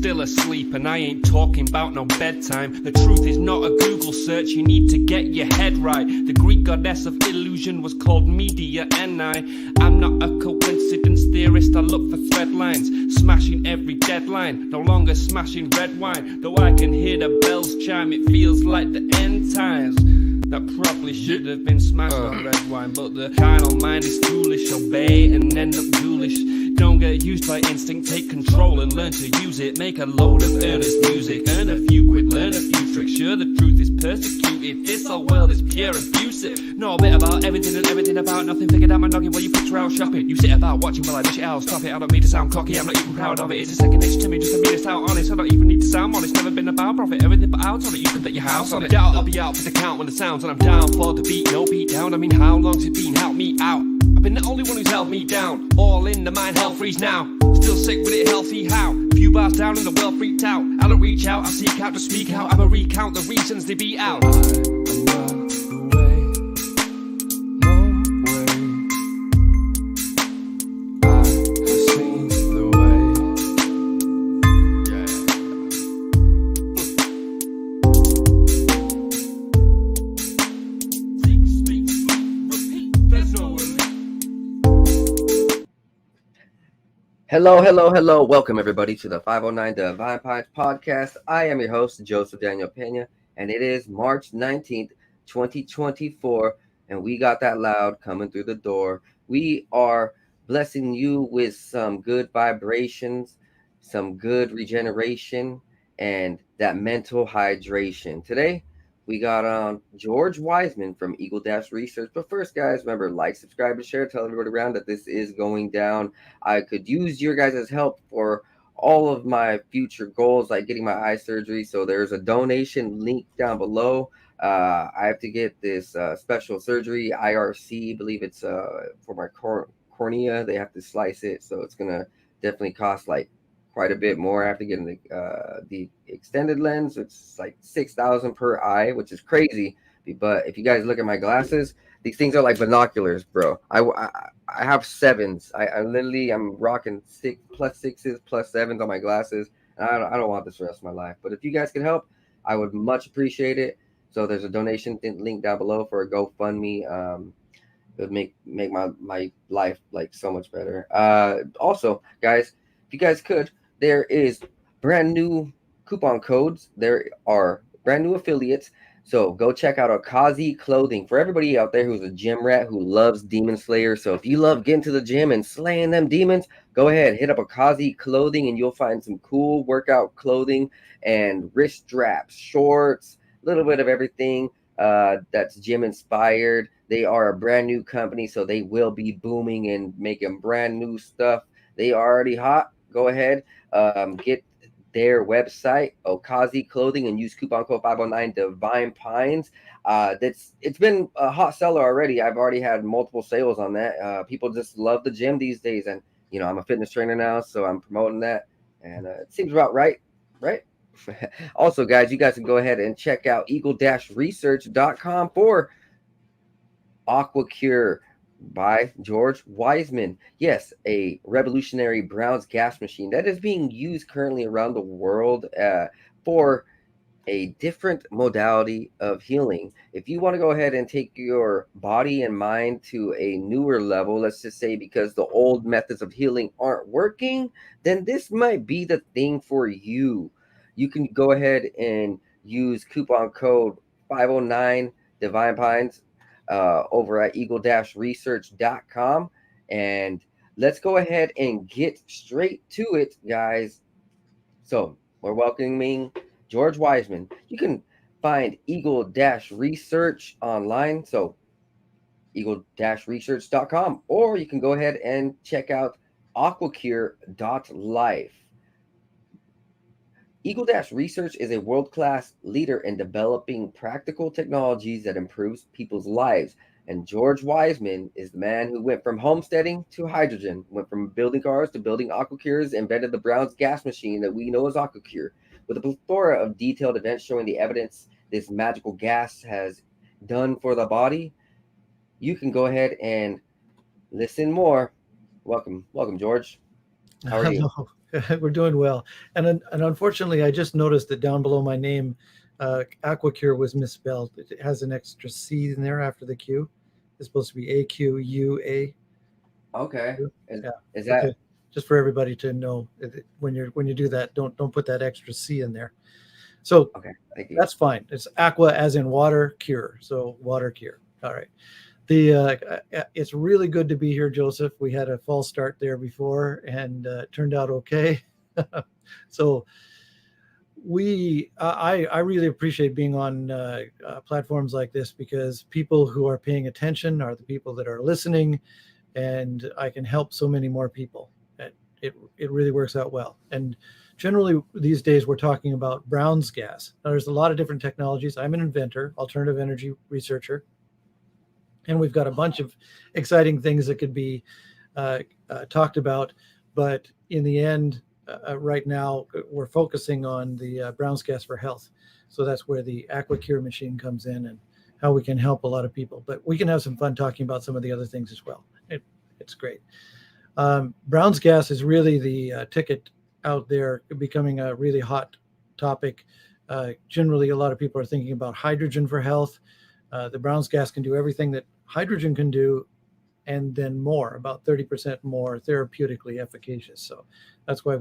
still asleep, and I ain't talking about no bedtime. The truth is not a Google search, you need to get your head right. The Greek goddess of illusion was called Media, and I'm not a coincidence theorist, I look for thread lines. Smashing every deadline, no longer smashing red wine. Though I can hear the bells chime, it feels like the end times. That probably should have been smashed on red wine, but the carnal mind is foolish. Obey and end up ghoulish. Don't get used by instinct, take control and learn to use it. Make a load of earnest music, earn a few quid, learn a few tricks. Sure, the truth is persecuted, this whole world is pure abusive. Know a bit about everything and everything about nothing. Figured out my noggin while you picture out shopping. You sit about watching while I dish it out. Stop it, I don't mean to sound cocky, I'm not even proud of it. It's a second nature to me, just to be this out honest. I don't even need to sound honest, never been about profit. Everything but out on it, you can bet your house on it. Doubt I'll be out for the count when the sounds, and I'm down for the beat, no beat down. I mean, how long's it been? Help me out. I've been the only one who's held me down. All in the mind, hell freeze now. Still sick with it, healthy how? Few bars down and the world freaked out. I don't reach out, I seek out to speak out. I'ma recount the reasons they beat out. Hello. Welcome, everybody, to the 509 Divine Pines podcast. I am your host, Joseph Daniel Pena, and it is March 19th, 2024, and we got that loud coming through the door. We are blessing you with some good vibrations, some good regeneration, and that mental hydration. Today, we got on George Wiseman from Eagle Dash Research. But first, guys, remember, like, subscribe, and share. Tell everybody around that this is going down. I could use your guys' help for all of my future goals, like getting my eye surgery. So there's a donation link down below. I have to get this special surgery, IRC. I believe it's for my cornea. They have to slice it. So it's going to definitely cost like quite a bit more after getting the extended lens. It's like $6,000 per eye, which is crazy. But if you guys look at my glasses, these things are like binoculars, bro. I have sevens. I'm rocking 6+6s +7s on my glasses. And I don't want this for the rest of my life. But if you guys can help, I would much appreciate it. So there's a donation link down below for a GoFundMe. It would make my life like so much better. Also, guys, if you guys could, there is brand new coupon codes. There are brand new affiliates. So go check out Akazi Clothing. For everybody out there who's a gym rat who loves Demon Slayer. So if you love getting to the gym and slaying them demons, go ahead, hit up Akazi Clothing and you'll find some cool workout clothing and wrist straps, shorts, a little bit of everything that's gym inspired. They are a brand new company, so they will be booming and making brand new stuff. They are already hot. Go ahead, get their website, Okazi Clothing, and use coupon code 509 Divine Pines. It's been a hot seller already. I've already had multiple sales on that. People just love the gym these days, and I'm a fitness trainer now, so I'm promoting that, and it seems about right? Also, guys, you guys can go ahead and check out eagle-research.com for Aquacure by George Wiseman. Yes, a revolutionary Brown's gas machine that is being used currently around the world for a different modality of healing. If you want to go ahead and take your body and mind to a newer level, let's just say because the old methods of healing aren't working, then this might be the thing for you. You can go ahead and use coupon code 509 Divine Pines over at eagle-research.com, and let's go ahead and get straight to it, guys. So we're welcoming George Wiseman. You can find Eagle-Research online, so eagle-research.com, or you can go ahead and check out aquacure.life. Eagle-Research is a world-class leader in developing practical technologies that improves people's lives. And George Wiseman is the man who went from homesteading to hydrogen, went from building cars to building aquacures, invented the Brown's gas machine that we know as aquacure. With a plethora of detailed events showing the evidence this magical gas has done for the body, you can go ahead and listen more. Welcome, George. How are you? We're doing well. And unfortunately, I just noticed that down below my name, aquacure was misspelled. It has an extra C in there after the Q. It's supposed to be AQUA. Okay. Yeah. Is Okay. that Just for everybody to know, when you do that, don't put that extra C in there. So okay? Thank you. that's fine. It's aqua as in water, cure. So water cure. All right. It's really good to be here, Joseph. We had a false start there before, and it turned out okay. So I really appreciate being on platforms like this, because people who are paying attention are the people that are listening, and I can help so many more people. It really works out well. And generally these days we're talking about Brown's gas. Now, there's a lot of different technologies. I'm an inventor, alternative energy researcher, and we've got a bunch of exciting things that could be talked about. But in the end, right now, we're focusing on the Brown's gas for health. So that's where the aquacure machine comes in, and how we can help a lot of people. But we can have some fun talking about some of the other things as well. It's great. Brown's gas is really the ticket out there, becoming a really hot topic. Generally, a lot of people are thinking about hydrogen for health. The Brown's gas can do everything that hydrogen can do, and then more, about 30% more therapeutically efficacious. So that's why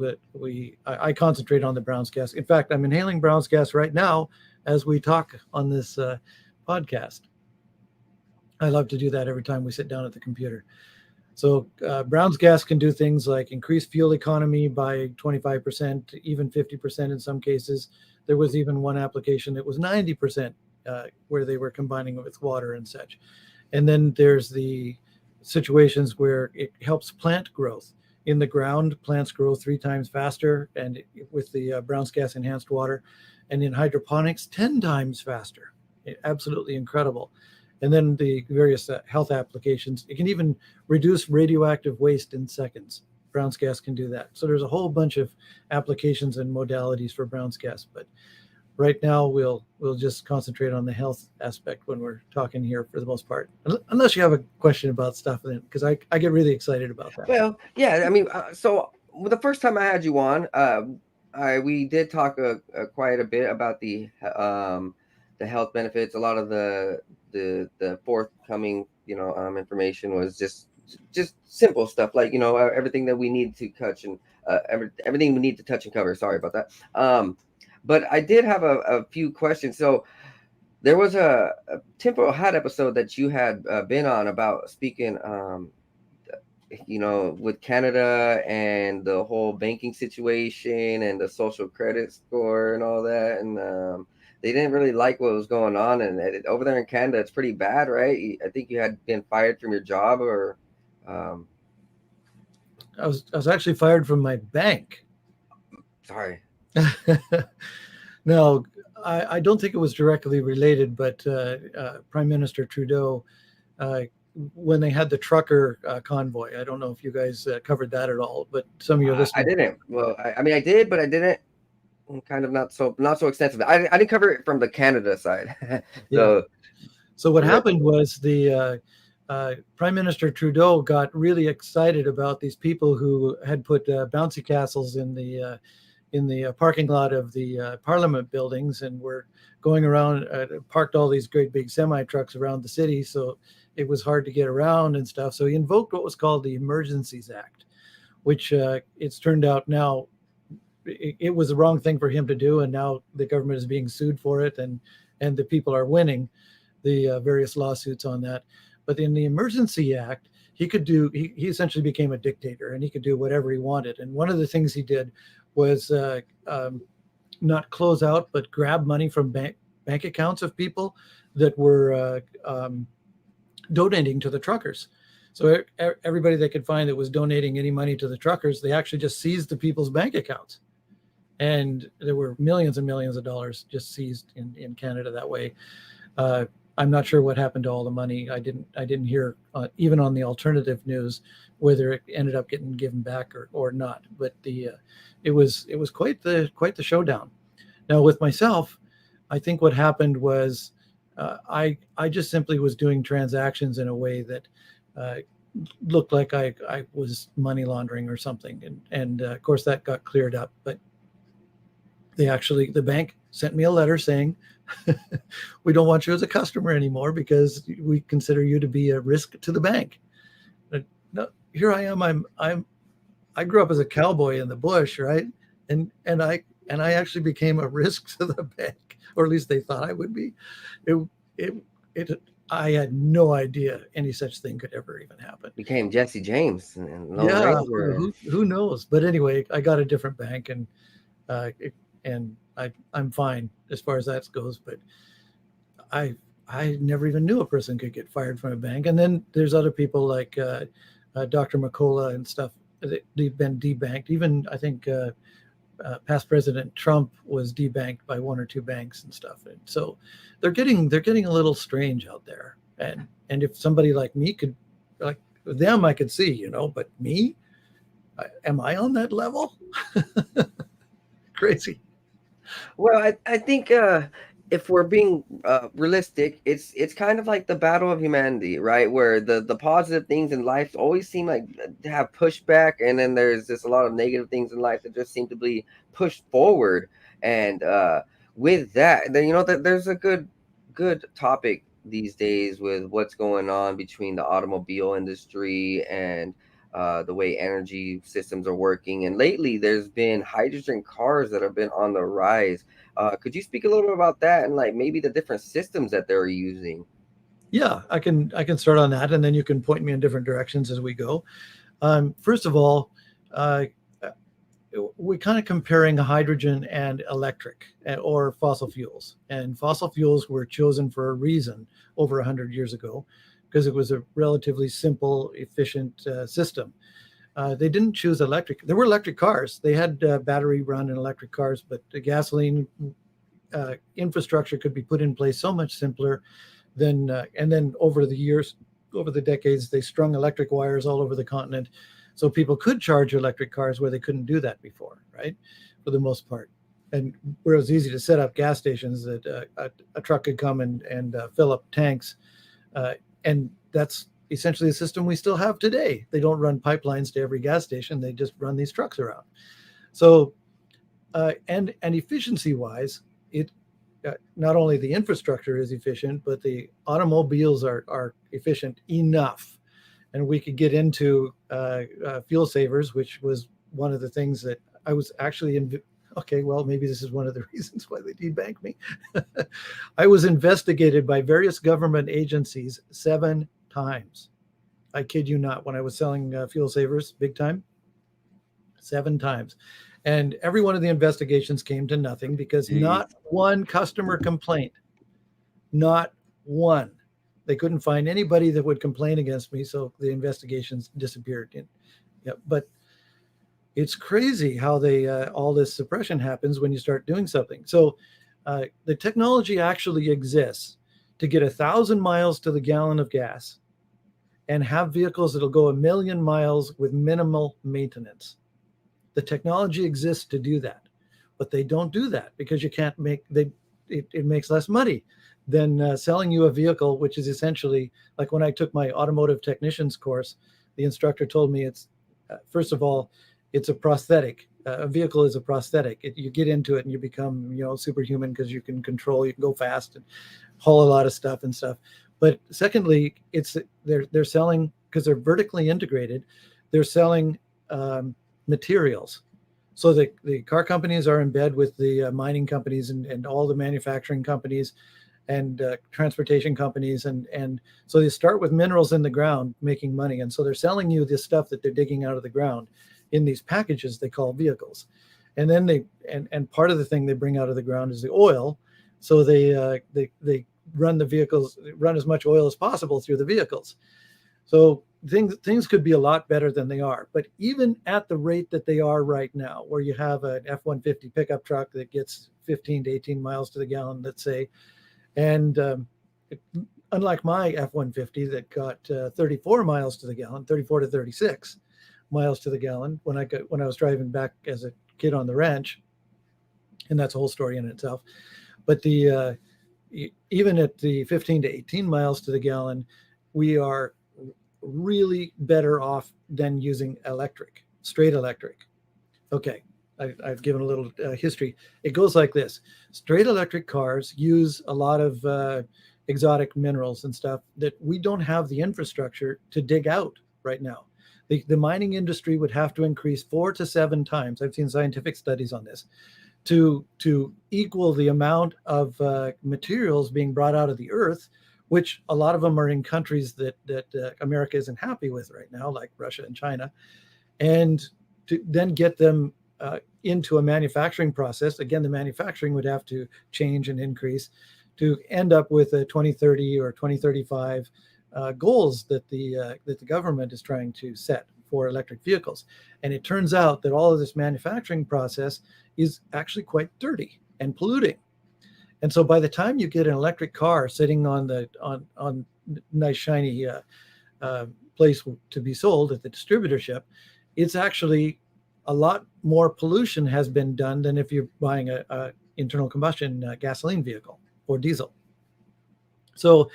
I concentrate on the Brown's gas. In fact, I'm inhaling Brown's gas right now as we talk on this podcast. I love to do that every time we sit down at the computer. So Brown's gas can do things like increase fuel economy by 25%, even 50% in some cases. There was even one application that was 90%, where they were combining it with water and such. And then there's the situations where it helps plant growth. In the ground, plants grow 3 times faster, and with the Brown's gas enhanced water, and in hydroponics, 10 times faster. Absolutely incredible. And then the various health applications. It can even reduce radioactive waste in seconds. Brown's gas can do that. So there's a whole bunch of applications and modalities for Brown's gas. But right now, we'll just concentrate on the health aspect when we're talking here for the most part. Unless you have a question about stuff, then, because I get really excited about that. Well, yeah. I mean, so the first time I had you on, we did talk quite a bit about the health benefits. A lot of the forthcoming information was just simple stuff, like everything that we need to touch, and everything we need to touch and cover. Sorry about that. But I did have a few questions. So there was a Temporal Hat episode that you had been on about speaking, with Canada and the whole banking situation and the social credit score and all that. And they didn't really like what was going on. And over there in Canada, it's pretty bad, right? I think you had been fired from your job, or I was actually fired from my bank. sorry. No, I don't think it was directly related, but Prime Minister Trudeau, when they had the trucker convoy, I don't know if you guys covered that at all, but some of your listeners. I didn't. Well, I mean, I did, but I didn't. Kind of not so extensively. I didn't cover it from the Canada side. So what happened was the Prime Minister Trudeau got really excited about these people who had put bouncy castles in the parking lot of the Parliament buildings, and were going around, parked all these great big semi trucks around the city, so it was hard to get around and stuff. So he invoked what was called the Emergencies Act, which it's turned out now it was the wrong thing for him to do, and now the government is being sued for it, and the people are winning the various lawsuits on that. But in the Emergency Act, he essentially became a dictator, and he could do whatever he wanted. And one of the things he did was not close out, but grab money from bank accounts of people that were donating to the truckers. So everybody they could find that was donating any money to the truckers, they actually just seized the people's bank accounts. And there were millions and millions of dollars just seized in Canada that way. I'm not sure what happened to all the money. I didn't hear even on the alternative news whether it ended up getting given back or not. But it was quite the showdown. Now with myself, I think what happened was I just simply was doing transactions in a way that looked like I was money laundering or something. And of course that got cleared up, but the bank sent me a letter saying, we don't want you as a customer anymore because we consider you to be a risk to the bank. But no, here I am. I grew up as a cowboy in the bush, right? And I actually became a risk to the bank, or at least they thought I would be. I had no idea any such thing could ever even happen. Became Jesse James and Lone Yeah, Ranger. who knows? But anyway, I got a different bank, and I'm fine as far as that goes. But I never even knew a person could get fired from a bank. And then there's other people like Dr. McCullough and stuff. They've been debanked. Even I think past President Trump was debanked by one or two banks and stuff. And so they're getting a little strange out there. And if somebody like me could, like them, I could see, but me, am I on that level? Crazy. Well, I think if we're being realistic, it's kind of like the battle of humanity, right? Where the positive things in life always seem like to have pushback, and then there's just a lot of negative things in life that just seem to be pushed forward. And with that, then there's a good topic these days with what's going on between the automobile industry and the way energy systems are working. And lately, there's been hydrogen cars that have been on the rise. Could you speak a little bit about that and like maybe the different systems that they're using? Yeah, I can start on that, and then you can point me in different directions as we go. First of all, we're kind of comparing hydrogen and electric or fossil fuels. And fossil fuels were chosen for a reason over 100 years ago, because it was a relatively simple, efficient system. They didn't choose electric. There were electric cars. They had battery run and electric cars, but the gasoline infrastructure could be put in place so much simpler than, and then over the years, over the decades, they strung electric wires all over the continent. So people could charge electric cars where they couldn't do that before, right? For the most part. And where it was easy to set up gas stations that a truck could come and fill up tanks. And that's essentially the system we still have today. They don't run pipelines to every gas station. They just run these trucks around. So, and efficiency-wise, it not only the infrastructure is efficient, but the automobiles are efficient enough. And we could get into fuel savers, which was one of the things that I was actually okay, well, maybe this is one of the reasons why they debanked me. I was investigated by various government agencies 7 times. I kid you not, when I was selling fuel savers big time, 7 times. And every one of the investigations came to nothing because not one customer complained. Not one. They couldn't find anybody that would complain against me, so the investigations disappeared. Yeah, but it's crazy how they all this suppression happens when you start doing something. So the technology actually exists to get 1,000 miles to the gallon of gas and have vehicles that'll go 1 million miles with minimal maintenance. The technology exists to do that, but they don't do that because you can't make it makes less money than selling you a vehicle, which is essentially like when I took my automotive technician's course, the instructor told me it's first of all, it's a prosthetic. A vehicle is a prosthetic. You get into it and you become, superhuman because you can control, you can go fast and haul a lot of stuff and stuff. But secondly, they're selling, because they're vertically integrated, they're selling materials. So the car companies are in bed with the mining companies and all the manufacturing companies and transportation companies. And so they start with minerals in the ground making money. And so they're selling you this stuff that they're digging out of the ground in these packages they call vehicles. And then and part of the thing they bring out of the ground is the oil. So they run the vehicles, run as much oil as possible through the vehicles. So things could be a lot better than they are. But even at the rate that they are right now, where you have an F-150 pickup truck that gets 15 to 18 miles to the gallon, let's say, and unlike my F-150 that got 34 miles to the gallon, 34 to 36 miles to the gallon when I was driving back as a kid on the ranch, and that's a whole story in itself. But even at the 15 to 18 miles to the gallon, we are really better off than using electric, straight electric. Okay, I've given a little history. It goes like this. Straight electric cars use a lot of exotic minerals and stuff that we don't have the infrastructure to dig out right now. The mining industry would have to increase 4 to 7 times. I've seen scientific studies on this to equal the amount of materials being brought out of the earth, which a lot of them are in countries that America isn't happy with right now, like Russia and China, and to then get them into a manufacturing process. Again, the manufacturing would have to change and increase to end up with a 2030 or 2035 goals that the government is trying to set for electric vehicles. And it turns out that all of this manufacturing process is actually quite dirty and polluting. And so by the time you get an electric car sitting on nice shiny place to be sold at the distributorship, it's actually a lot more pollution has been done than if you're buying a internal combustion gasoline vehicle or diesel. So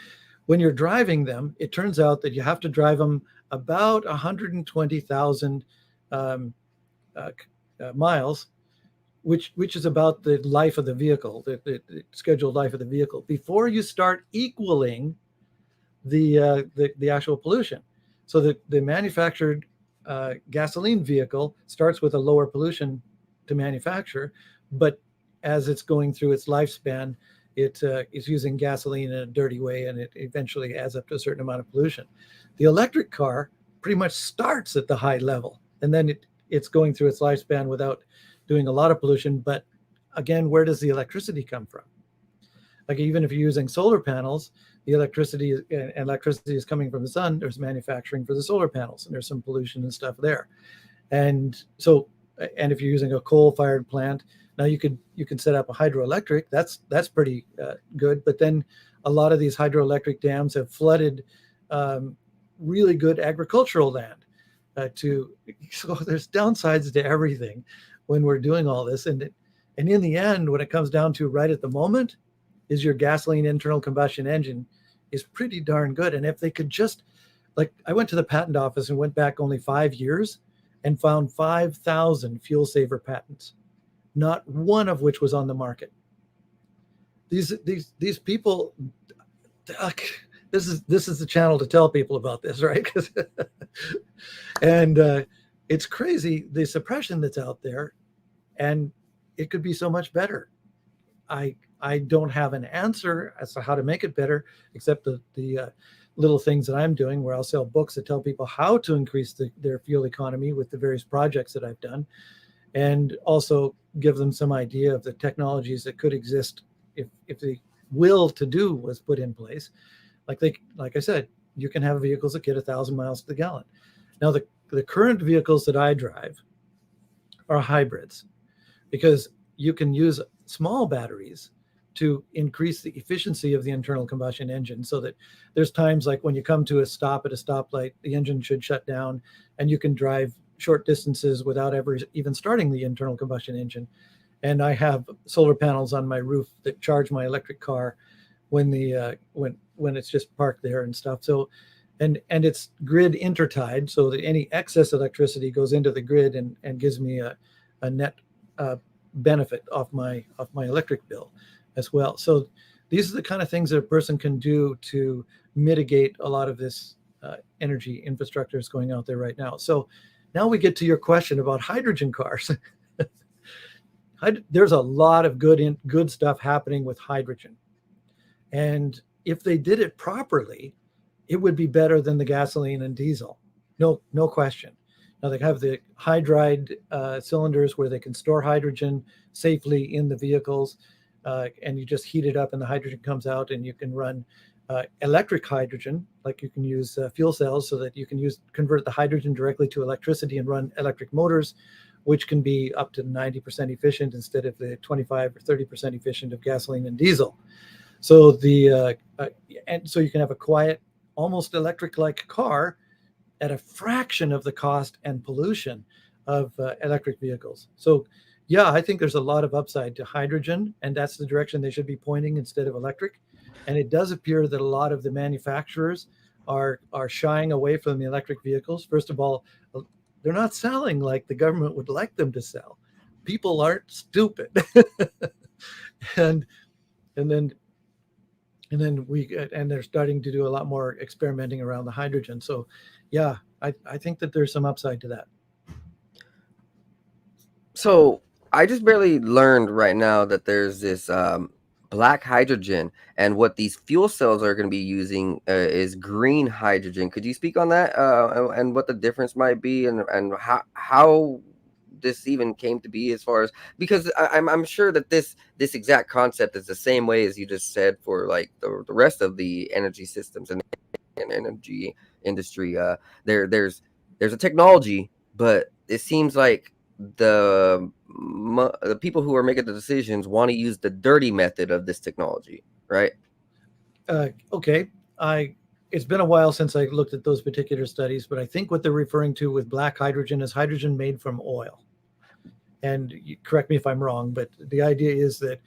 when you're driving them, it turns out that you have to drive them about 120,000 miles, which is about the life of the vehicle, the scheduled life of the vehicle, before you start equaling the actual pollution. So the manufactured gasoline vehicle starts with a lower pollution to manufacture, but as it's going through its lifespan, it is using gasoline in a dirty way, and it eventually adds up to a certain amount of pollution. The electric car pretty much starts at the high level, and then it's going through its lifespan without doing a lot of pollution. But again, where does the electricity come from? Like even if you're using solar panels, the electricity is coming from the sun. There's manufacturing for the solar panels, and there's some pollution and stuff there. And so, and if you're using a coal-fired plant, now you can set up a hydroelectric. That's pretty good. But then a lot of these hydroelectric dams have flooded really good agricultural land. So there's downsides to everything when we're doing all this. And in the end, when it comes down to right at the moment, is your gasoline internal combustion engine is pretty darn good. And if they could just, like, I went to the patent office and went back only 5 years and found 5,000 fuel saver patents, not one of which was on the market. These people, this is the channel to tell people about this, right? And it's crazy, the suppression that's out there, and it could be so much better. I don't have an answer as to how to make it better, except the little things that I'm doing, where I'll sell books that tell people how to increase their fuel economy with the various projects that I've done, and also give them some idea of the technologies that could exist if the will to do was put in place. Like I said, you can have vehicles that get 1,000 miles to the gallon. Now, the current vehicles that I drive are hybrids, because you can use small batteries to increase the efficiency of the internal combustion engine, so that there's times like when you come to a stop at a stoplight, the engine should shut down and you can drive short distances without ever even starting the internal combustion engine. And I have solar panels on my roof that charge my electric car when it's just parked there and stuff. So, and it's grid intertied, so that any excess electricity goes into the grid and gives me a net benefit off my electric bill as well. So these are the kind of things that a person can do to mitigate a lot of this energy infrastructure that's going out there right now. So now we get to your question about hydrogen cars. There's a lot of good stuff happening with hydrogen. And if they did it properly, it would be better than the gasoline and diesel. No question. Now they have the hydride cylinders where they can store hydrogen safely in the vehicles, and you just heat it up and the hydrogen comes out, and you can run electric hydrogen, like you can use fuel cells, so that you can convert the hydrogen directly to electricity and run electric motors, which can be up to 90% efficient instead of the 25 or 30% efficient of gasoline and diesel. So and so you can have a quiet, almost electric-like car at a fraction of the cost and pollution of electric vehicles. So yeah, I think there's a lot of upside to hydrogen, and that's the direction they should be pointing instead of electric. And it does appear that a lot of the manufacturers are shying away from the electric vehicles. First of all, they're not selling like the government would like them to sell. People aren't stupid. and then they're starting to do a lot more experimenting around the hydrogen. So yeah, I think that there's some upside to that. So I just barely learned right now that there's this black hydrogen, and what these fuel cells are going to be using is green hydrogen. Could you speak on that and what the difference might be, and how this even came to be, as far as, because I'm sure that this exact concept is the same way as you just said for like the rest of the energy systems and energy industry. There's a technology, but it seems like the people who are making the decisions want to use the dirty method of this technology, right? Okay. It's been a while since I looked at those particular studies, but I think what they're referring to with black hydrogen is hydrogen made from oil. And you correct me if I'm wrong, but the idea is that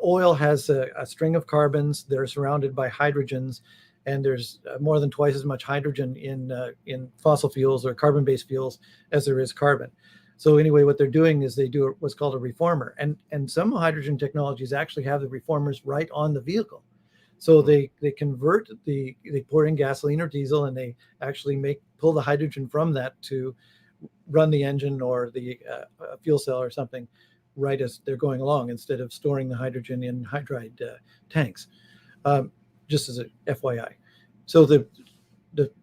oil has a string of carbons. They're surrounded by hydrogens, and there's more than twice as much hydrogen in fossil fuels or carbon-based fuels as there is carbon. So anyway, what they're doing is they do what's called a reformer, and some hydrogen technologies actually have the reformers right on the vehicle. So they convert they pour in gasoline or diesel, and they actually pull the hydrogen from that to run the engine or the fuel cell or something right as they're going along, instead of storing the hydrogen in hydride tanks. Just as a FYI. So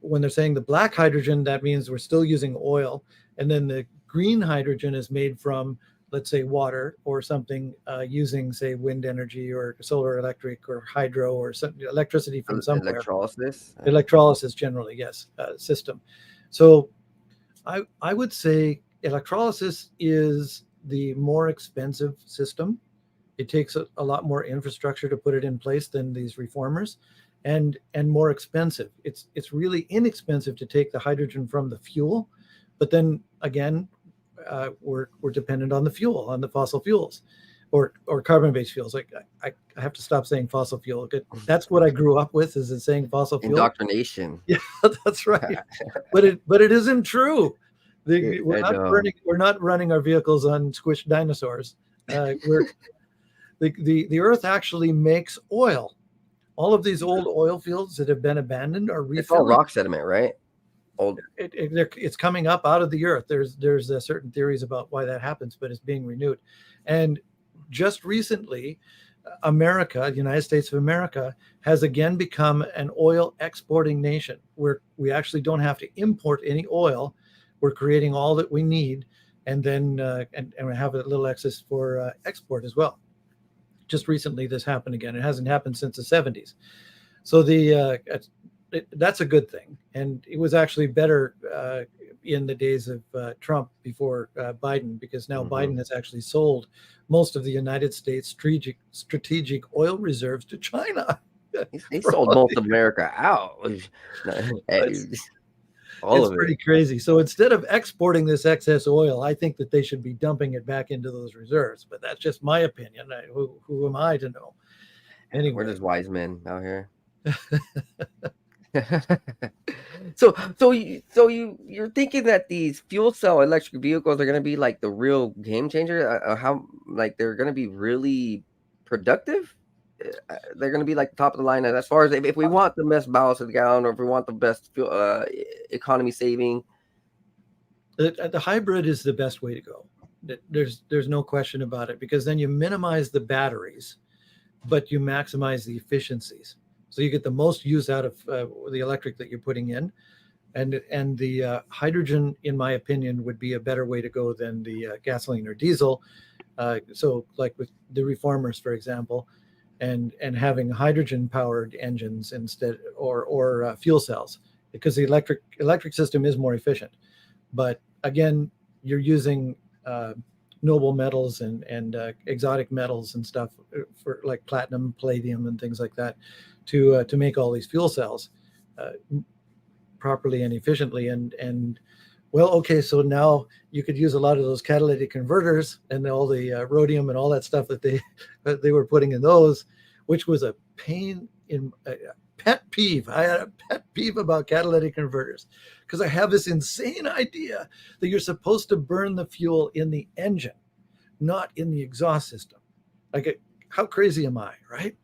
when they're saying the black hydrogen, that means we're still using oil, and then the green hydrogen is made from, let's say, water or something using, say, wind energy or solar electric or hydro or some electricity from somewhere. Electrolysis generally, yes, system. So I would say electrolysis is the more expensive system. It takes a lot more infrastructure to put it in place than these reformers, and more expensive. It's really inexpensive to take the hydrogen from the fuel, but then again, we're dependent on the fuel, on the fossil fuels, or carbon-based fuels. Like I have to stop saying fossil fuel. That's what I grew up with, is saying fossil fuel. Indoctrination. Yeah, that's right. but it isn't true. We're not running our vehicles on squished dinosaurs. The Earth actually makes oil. All of these old oil fields that have been abandoned are refilling. It's all rock sediment, right? It's coming up out of the earth. There's certain theories about why that happens, but it's being renewed. And just recently, the United States of America, has again become an oil exporting nation, where we actually don't have to import any oil. We're creating all that we need, and then and we have a little excess for export as well. Just recently, this happened again. It hasn't happened since the 70s. So that's a good thing. And it was actually better in the days of Trump before Biden, because now Biden has actually sold most of the United States strategic oil reserves to China. He sold most of America out. It's pretty crazy. So instead of exporting this excess oil, I think that they should be dumping it back into those reserves. But that's just my opinion. Who am I to know? Anyway, we're just wise men out here. So you're thinking that these fuel cell electric vehicles are going to be like the real game changer? How, like, they're going to be really productive? They're going to be like the top of the line as far as if we want the best miles to the gallon, or if we want the best fuel, economy saving. The hybrid is the best way to go. There's no question about it, because then you minimize the batteries, but you maximize the efficiencies. So you get the most use out of the electric that you're putting in, and the hydrogen, in my opinion, would be a better way to go than the gasoline or diesel. So like with the reformers, for example, and having hydrogen powered engines instead, or fuel cells, because the electric system is more efficient. But again, you're using noble metals and exotic metals and stuff, for like platinum, palladium, and things like that, to make all these fuel cells properly and efficiently. And well, okay, so now you could use a lot of those catalytic converters and all the rhodium and all that stuff that they were putting in those. which was a pain in a pet peeve. I had a pet peeve about catalytic converters because I have this insane idea that you're supposed to burn the fuel in the engine, not in the exhaust system. Like, how crazy am I, right?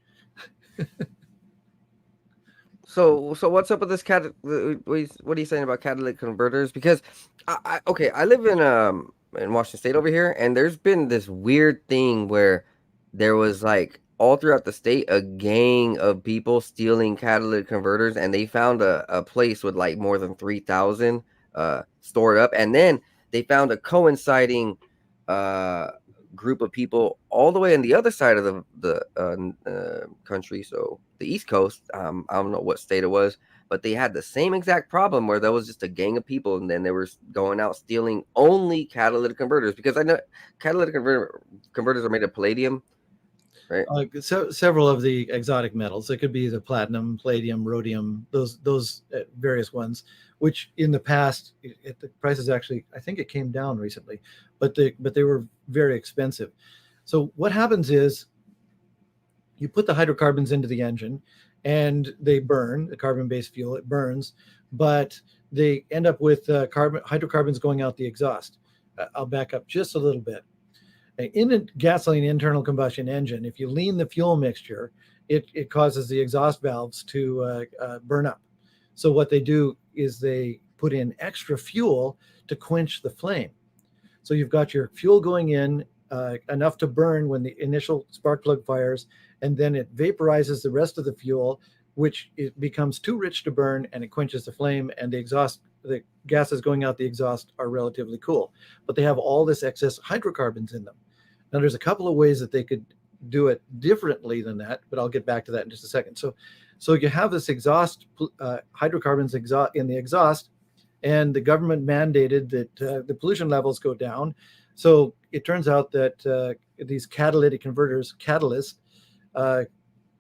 So what's up with this what are you saying about catalytic converters? Because I live in Washington State over here, and there's been this weird thing where there was like all throughout the state a gang of people stealing catalytic converters, and they found a place with like more than 3,000 stored up, and then they found a coinciding group of people all the way on the other side of the country, so the East Coast. I don't know what state it was, but they had the same exact problem where there was just a gang of people, and then they were going out stealing only catalytic converters, because I know catalytic converters are made of palladium, right? Several of the exotic metals. It could be the platinum, palladium, rhodium, those various ones, which in the past, the prices actually, I think it came down recently, but they were very expensive. So what happens is you put the hydrocarbons into the engine and they burn, the carbon-based fuel, it burns, but they end up with hydrocarbons going out the exhaust. I'll back up just a little bit. In a gasoline internal combustion engine, if you lean the fuel mixture, it causes the exhaust valves to burn up. So what they do is they put in extra fuel to quench the flame. So you've got your fuel going in enough to burn when the initial spark plug fires, and then it vaporizes the rest of the fuel, which it becomes too rich to burn, and it quenches the flame, and the gases going out the exhaust are relatively cool. But they have all this excess hydrocarbons in them. Now, there's a couple of ways that they could do it differently than that, but I'll get back to that in just a second. So you have this exhaust, hydrocarbons in the exhaust, and the government mandated that the pollution levels go down. So it turns out that these catalytic converters, catalysts,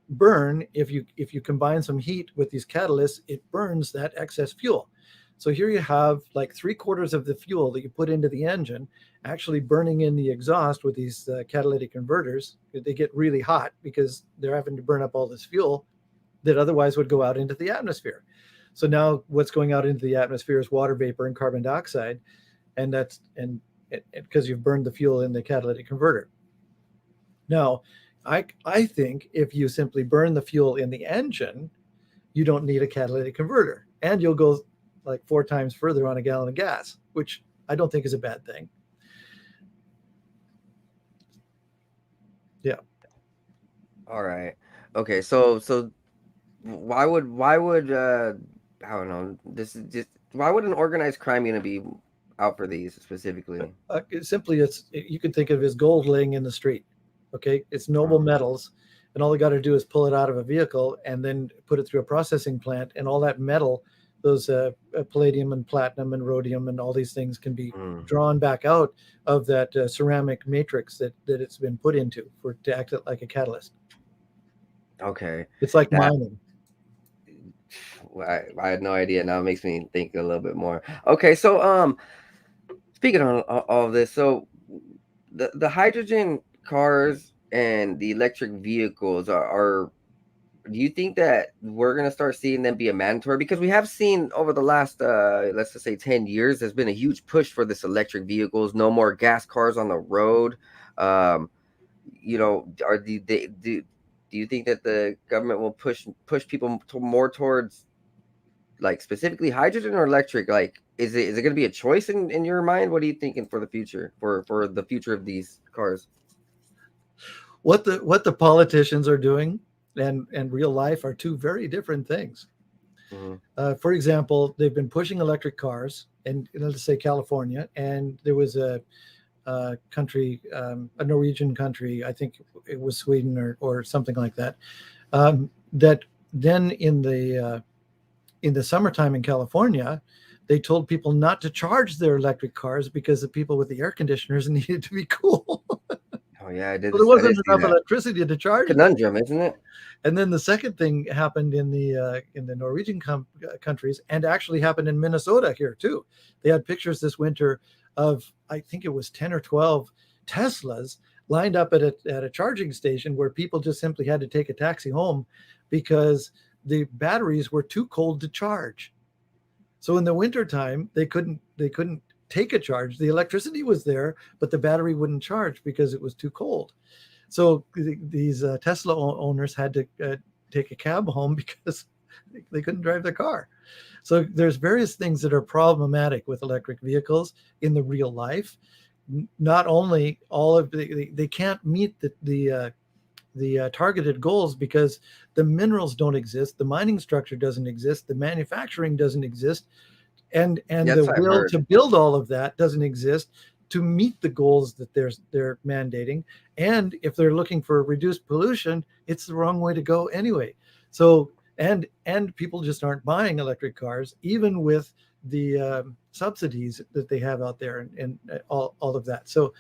burn. If you combine some heat with these catalysts, it burns that excess fuel. So here you have like 3/4 of the fuel that you put into the engine actually burning in the exhaust with these catalytic converters. They get really hot because they're having to burn up all this fuel that otherwise would go out into the atmosphere. So now what's going out into the atmosphere is water vapor and carbon dioxide, and that's because you've burned the fuel in the catalytic converter. Now, I think if you simply burn the fuel in the engine, you don't need a catalytic converter, and you'll go like 4 times further on a gallon of gas, which I don't think is a bad thing. Yeah. All right. Okay. So why would I don't know. This is just, why would an organized crime unit be out for these specifically? You can think of it as gold laying in the street. Okay, it's noble metals, and all they got to do is pull it out of a vehicle and then put it through a processing plant, and all that metal, those palladium and platinum and rhodium and all these things, can be drawn back out of that ceramic matrix that it's been put into to act like a catalyst. Okay, it's like mining. I had no idea. Now it makes me think a little bit more. Okay, so speaking on all of this, so the hydrogen cars and the electric vehicles are do you think that we're going to start seeing them be a mandatory? Because we have seen over the last let's just say 10 years, there's been a huge push for this electric vehicles, no more gas cars on the road. You know, do you think that the government will push people more towards like specifically hydrogen or electric? Like, is it going to be a choice in your mind? What are you thinking for the future, for the future of these cars? What the politicians are doing and real life are two very different things. Mm-hmm. For example, they've been pushing electric cars, and let's say California, and there was a country, a Norwegian country, I think it was Sweden or something like that, that then in the summertime in California, they told people not to charge their electric cars because the people with the air conditioners needed to be cool. Oh yeah, I did. So there wasn't enough electricity to charge. Conundrum, isn't it? And then the second thing happened in the Norwegian countries, and actually happened in Minnesota here too. They had pictures this winter of, I think it was 10 or 12 Teslas lined up at a charging station where people just simply had to take a taxi home because the batteries were too cold to charge. So in the wintertime, they couldn't take a charge. The electricity was there, but the battery wouldn't charge because it was too cold. So these Tesla owners had to take a cab home because they couldn't drive their car. So there's various things that are problematic with electric vehicles in the real life. Not only all of they can't meet the targeted goals because the minerals don't exist, the mining structure doesn't exist, the manufacturing doesn't exist, and Yes, the I've will heard. to build all of that doesn't exist to meet the goals that they're mandating. And if they're looking for reduced pollution, it's the wrong way to go anyway. So and people just aren't buying electric cars, even with the subsidies that they have out there and all of that. So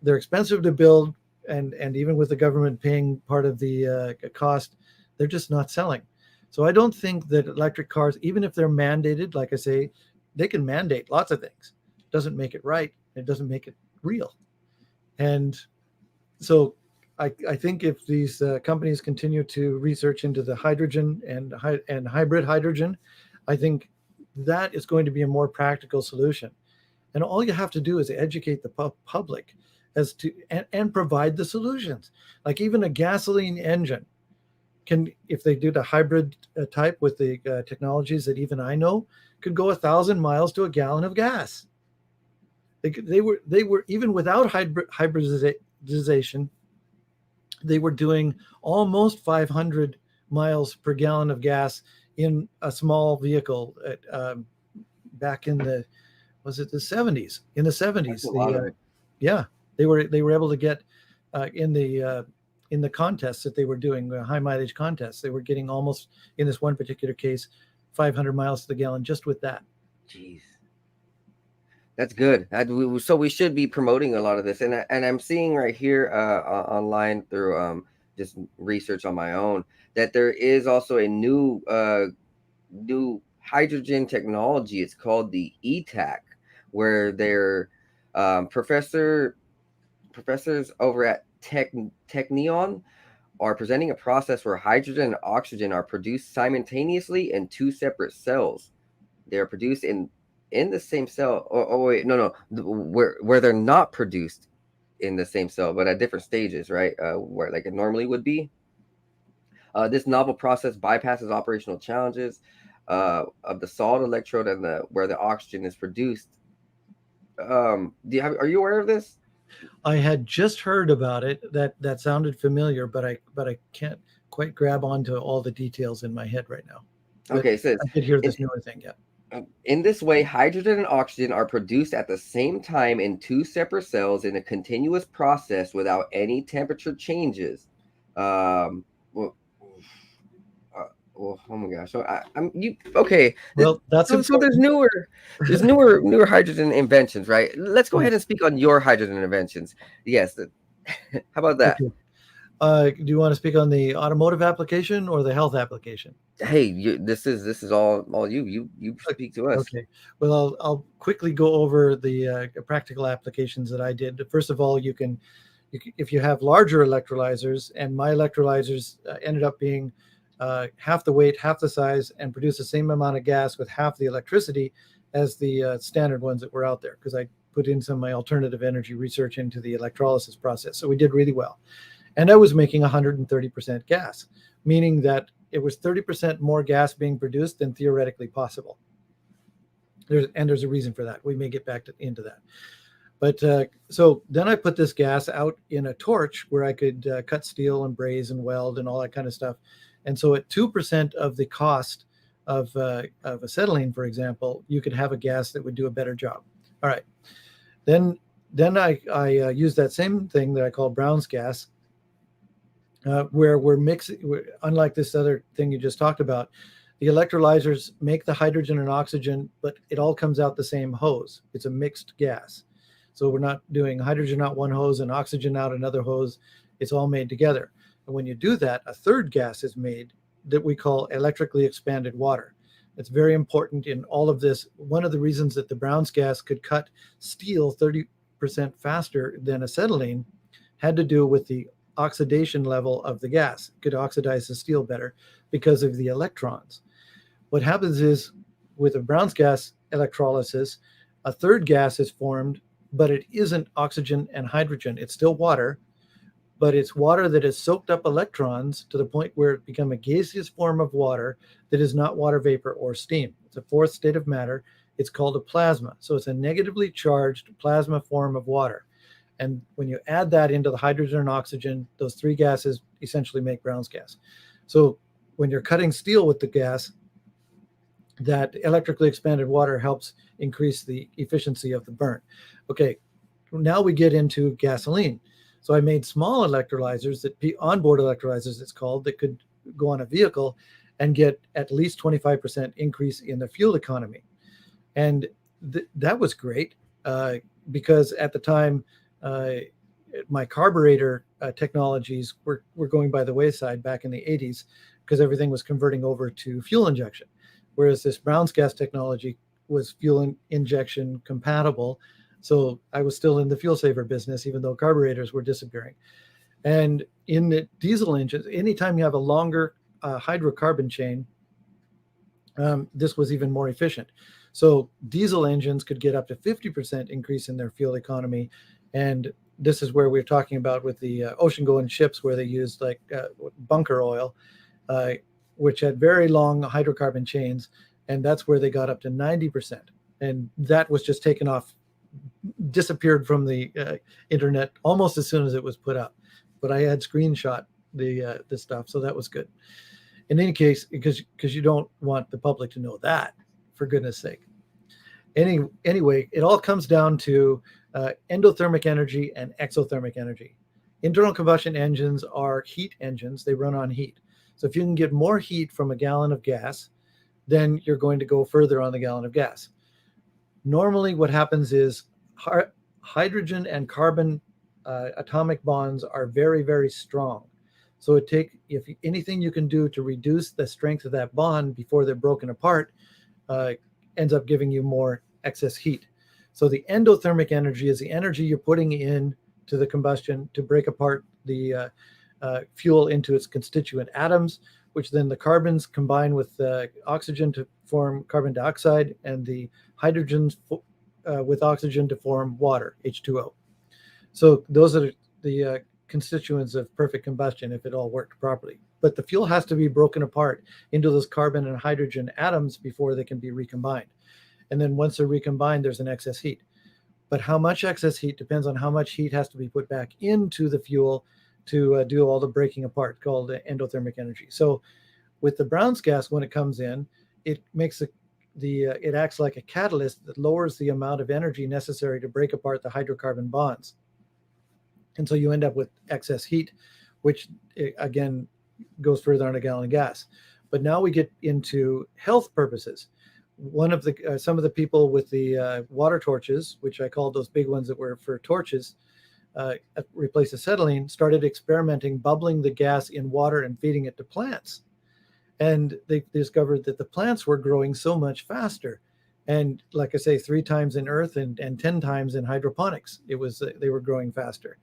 they're expensive to build, and even with the government paying part of the cost, they're just not selling. So I don't think that electric cars, even if they're mandated, like I say, they can mandate lots of things. It doesn't make it right. It doesn't make it real. And so I think if these companies continue to research into the hydrogen and hybrid hydrogen, I think that is going to be a more practical solution. And all you have to do is educate the public as to and provide the solutions. Like even a gasoline engine can, if they do the hybrid type with the technologies that even I know, could go 1,000 miles to a gallon of gas. They were even without hybridization, they were doing almost 500 miles per gallon of gas in a small vehicle back in the, was it the 70s? In the 70s, yeah, they were able to get in the contests that they were doing, high mileage contests, they were getting almost, in this one particular case, 500 miles to the gallon just with that. Jeez. That's good. So we should be promoting a lot of this, and I'm seeing right here online through just research on my own that there is also a new hydrogen technology. It's called the ETAC, where they're professors over at Technion are presenting a process where hydrogen and oxygen are produced simultaneously in two separate cells. They are produced in the same cell. Wait, no, where they're not produced in the same cell, but at different stages, right? Where like it normally would be. This novel process bypasses operational challenges of the solid electrode and where the oxygen is produced. Are you aware of this? I had just heard about it. That sounded familiar, but I can't quite grab onto all the details in my head right now. But okay, so I did hear this newer thing. Yeah. In this way, hydrogen and oxygen are produced at the same time in two separate cells in a continuous process without any temperature changes. Oh my gosh! So okay? Well, that's so there's newer hydrogen inventions, right? Let's go ahead and speak on your hydrogen inventions. Yes, how about that? Okay. Do you want to speak on the automotive application or the health application? Hey, this is all you speak to us. Okay. Well, I'll quickly go over the practical applications that I did. First of all, if you have larger electrolyzers, and my electrolyzers ended up being half the weight, half the size, and produce the same amount of gas with half the electricity as the standard ones that were out there, because I put in some of my alternative energy research into the electrolysis process. So we did really well. And I was making 130% gas, meaning that it was 30% more gas being produced than theoretically possible. There's a reason for that. We may get back into that. But so then I put this gas out in a torch where I could cut steel and braze and weld and all that kind of stuff. And so at 2% of the cost of acetylene, for example, you could have a gas that would do a better job. All right. Then I use that same thing that I call Brown's gas, where we're mixing, unlike this other thing you just talked about, the electrolyzers make the hydrogen and oxygen, but it all comes out the same hose. It's a mixed gas. So we're not doing hydrogen out one hose and oxygen out another hose. It's all made together. And when you do that, a third gas is made that we call electrically expanded water. It's very important in all of this. One of the reasons that the Brown's gas could cut steel 30% faster than acetylene had to do with the oxidation level of the gas. It could oxidize the steel better because of the electrons. What happens is with a Brown's gas electrolysis, a third gas is formed, but it isn't oxygen and hydrogen. It's still water, but it's water that has soaked up electrons to the point where it becomes a gaseous form of water that is not water vapor or steam. It's a fourth state of matter. It's called a plasma. So it's a negatively charged plasma form of water. And when you add that into the hydrogen and oxygen, those three gases essentially make Brown's gas. So when you're cutting steel with the gas, that electrically expanded water helps increase the efficiency of the burn. Okay, now we get into gasoline. So I made small electrolyzers, that onboard electrolyzers it's called, that could go on a vehicle and get at least 25% increase in the fuel economy. And that was great because at the time, my carburetor technologies were going by the wayside back in the 80s because everything was converting over to fuel injection. Whereas this Brown's gas technology was fuel injection compatible. So I was still in the fuel saver business, even though carburetors were disappearing. And in the diesel engines, anytime you have a longer hydrocarbon chain, this was even more efficient. So diesel engines could get up to 50% increase in their fuel economy. And this is where we're talking about with the ocean-going ships where they used like bunker oil, which had very long hydrocarbon chains. And that's where they got up to 90%. And that was just taken off, disappeared from the internet almost as soon as it was put up. But I had screenshot the stuff, so that was good. In any case, because you don't want the public to know that, for goodness sake. Anyway, it all comes down to endothermic energy and exothermic energy. Internal combustion engines are heat engines. They run on heat. So if you can get more heat from a gallon of gas, then you're going to go further on the gallon of gas. Normally what happens is hydrogen and carbon atomic bonds are very, very strong. So if anything you can do to reduce the strength of that bond before they're broken apart, ends up giving you more excess heat. So the endothermic energy is the energy you're putting in to the combustion to break apart the fuel into its constituent atoms, which then the carbons combine with oxygen to form carbon dioxide, and the hydrogens with oxygen to form water, H2O. So those are the constituents of perfect combustion if it all worked properly. But the fuel has to be broken apart into those carbon and hydrogen atoms before they can be recombined. And then once they're recombined, there's an excess heat. But how much excess heat depends on how much heat has to be put back into the fuel to do all the breaking apart, called endothermic energy. So with the Brown's gas, when it comes in, it makes it acts like a catalyst that lowers the amount of energy necessary to break apart the hydrocarbon bonds. And so you end up with excess heat, which again goes further on a gallon of gas. But now we get into health purposes. Some of the people with the water torches, which I called those big ones that were for torches, replace acetylene, started experimenting bubbling the gas in water and feeding it to plants. And they discovered that the plants were growing so much faster. And like I say, 3 times in earth and 10 times in hydroponics, they were growing faster.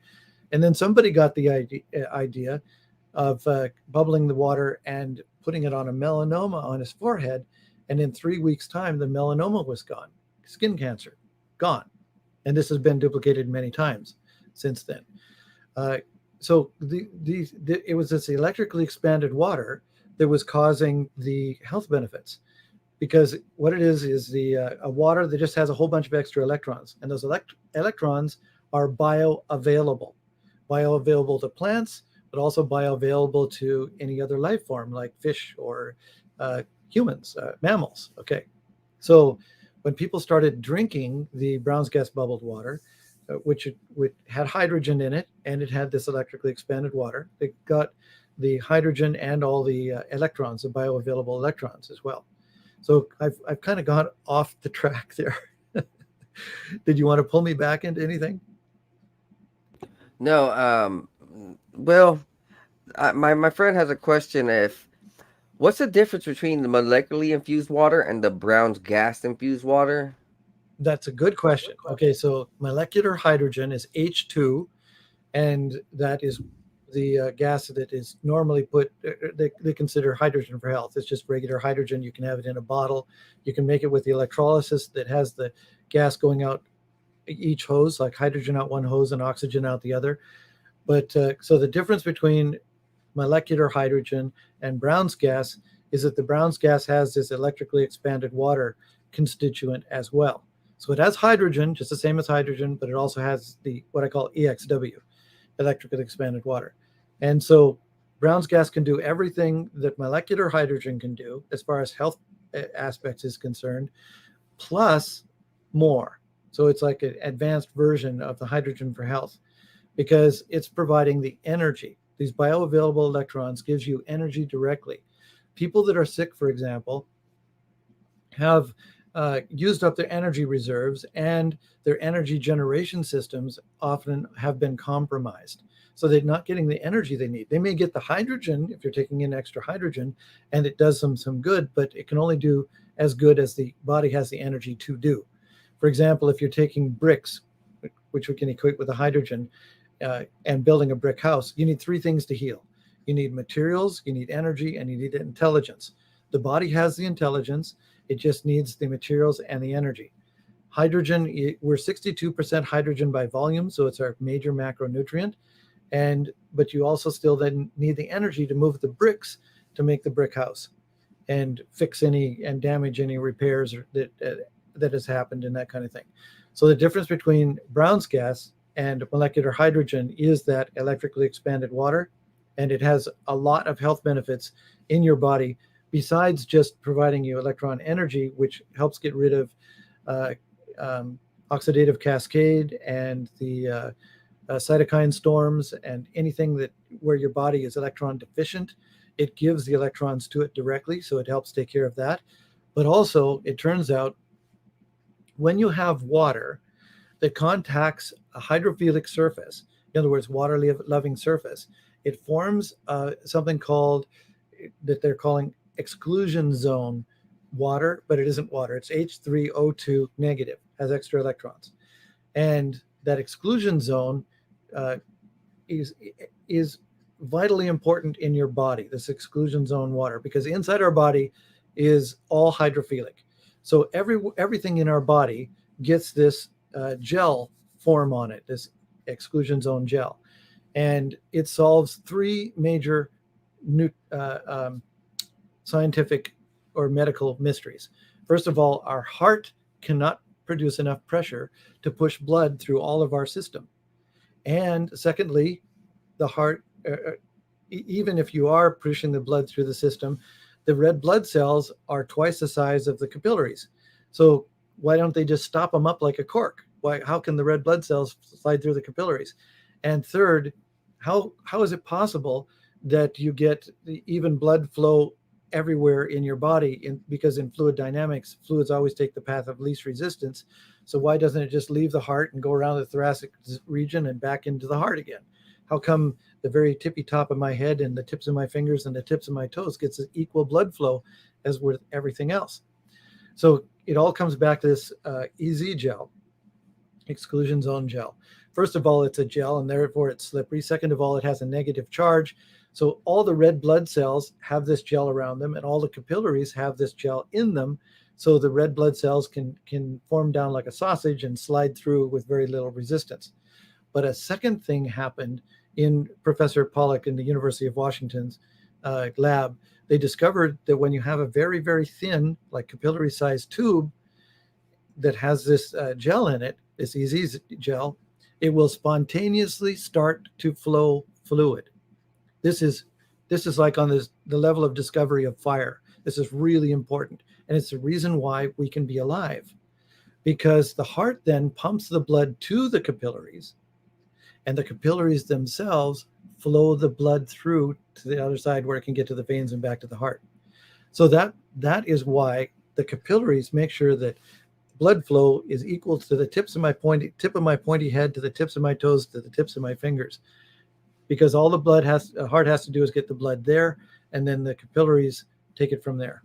And then somebody got the idea of bubbling the water and putting it on a melanoma on his forehead. And in 3 weeks' time, the melanoma was gone. Skin cancer, gone. And this has been duplicated many times since then. So it was this electrically expanded water that was causing the health benefits, because what it is a water that just has a whole bunch of extra electrons, and those electrons are bioavailable to plants, but also bioavailable to any other life form like fish or humans, mammals. Okay, so when people started drinking the Brown's gas bubbled water, which had hydrogen in it, and it had this electrically expanded water, it got the hydrogen and all the electrons, the bioavailable electrons as well. So I've kind of gone off the track there. Did you want to pull me back into anything? No. Well, my friend has a question. What's the difference between the molecularly infused water and the Brown's gas infused water? That's a good question. Okay, so molecular hydrogen is H2, and that is the gas that is normally put, they consider hydrogen for health. It's just regular hydrogen. You can have it in a bottle. You can make it with the electrolysis that has the gas going out each hose, like hydrogen out one hose and oxygen out the other. But so the difference between molecular hydrogen and Brown's gas is that the Brown's gas has this electrically expanded water constituent as well. So it has hydrogen, just the same as hydrogen, but it also has the what I call EXW, electrically expanded water. And so Brown's gas can do everything that molecular hydrogen can do as far as health aspects is concerned, plus more. So it's like an advanced version of the hydrogen for health because it's providing the energy. These bioavailable electrons gives you energy directly. People that are sick, for example, have used up their energy reserves, and their energy generation systems often have been compromised. So they're not getting the energy they need. They may get the hydrogen if you're taking in extra hydrogen, and it does them some good, but it can only do as good as the body has the energy to do. For example, if you're taking bricks, which we can equate with the hydrogen, and building a brick house, you need three things to heal. You need materials, you need energy, and you need intelligence. The body has the intelligence. It just needs the materials and the energy. Hydrogen, we're 62% hydrogen by volume, so it's our major macronutrient. But you also still then need the energy to move the bricks to make the brick house and fix any and damage any repairs that has happened and that kind of thing. So the difference between Brown's gas and molecular hydrogen is that electrically expanded water, and it has a lot of health benefits in your body besides just providing you electron energy, which helps get rid of oxidative cascade and the cytokine storms and anything that where your body is electron deficient. It gives the electrons to it directly, so it helps take care of that. But also, it turns out when you have water that contacts a hydrophilic surface, in other words, water-loving surface, it forms something called, that they're calling exclusion zone water, but it isn't water. It's H3O2 negative, has extra electrons. And that exclusion zone is vitally important in your body, this exclusion zone water, because inside our body is all hydrophilic. So everything in our body gets this gel form on it, this exclusion zone gel. And it solves three major scientific or medical mysteries. First of all, our heart cannot produce enough pressure to push blood through all of our system. And secondly, the heart, even if you are pushing the blood through the system, the red blood cells are twice the size of the capillaries. So why don't they just stop them up like a cork? How can the red blood cells slide through the capillaries? And third, how is it possible that you get the even blood flow everywhere in your body? Because in fluid dynamics, fluids always take the path of least resistance. So why doesn't it just leave the heart and go around the thoracic region and back into the heart again? How come the very tippy top of my head and the tips of my fingers and the tips of my toes gets an equal blood flow as with everything else? So it all comes back to this EZ gel, exclusion zone gel. First of all, it's a gel and therefore it's slippery. Second of all, it has a negative charge. So all the red blood cells have this gel around them, and all the capillaries have this gel in them. So the red blood cells can form down like a sausage and slide through with very little resistance. But a second thing happened in Professor Pollack in the University of Washington's lab. They discovered that when you have a very, very thin, like capillary-sized tube that has this gel in it, this EZ gel, it will spontaneously start to flow fluid. This is like on the level of discovery of fire. This is really important. And it's the reason why we can be alive, because the heart then pumps the blood to the capillaries, and the capillaries themselves flow the blood through to the other side where it can get to the veins and back to the heart. So that is why the capillaries make sure that blood flow is equal to the tip of my pointy head, to the tips of my toes, to the tips of my fingers. Because all the heart has to do is get the blood there, and then the capillaries take it from there.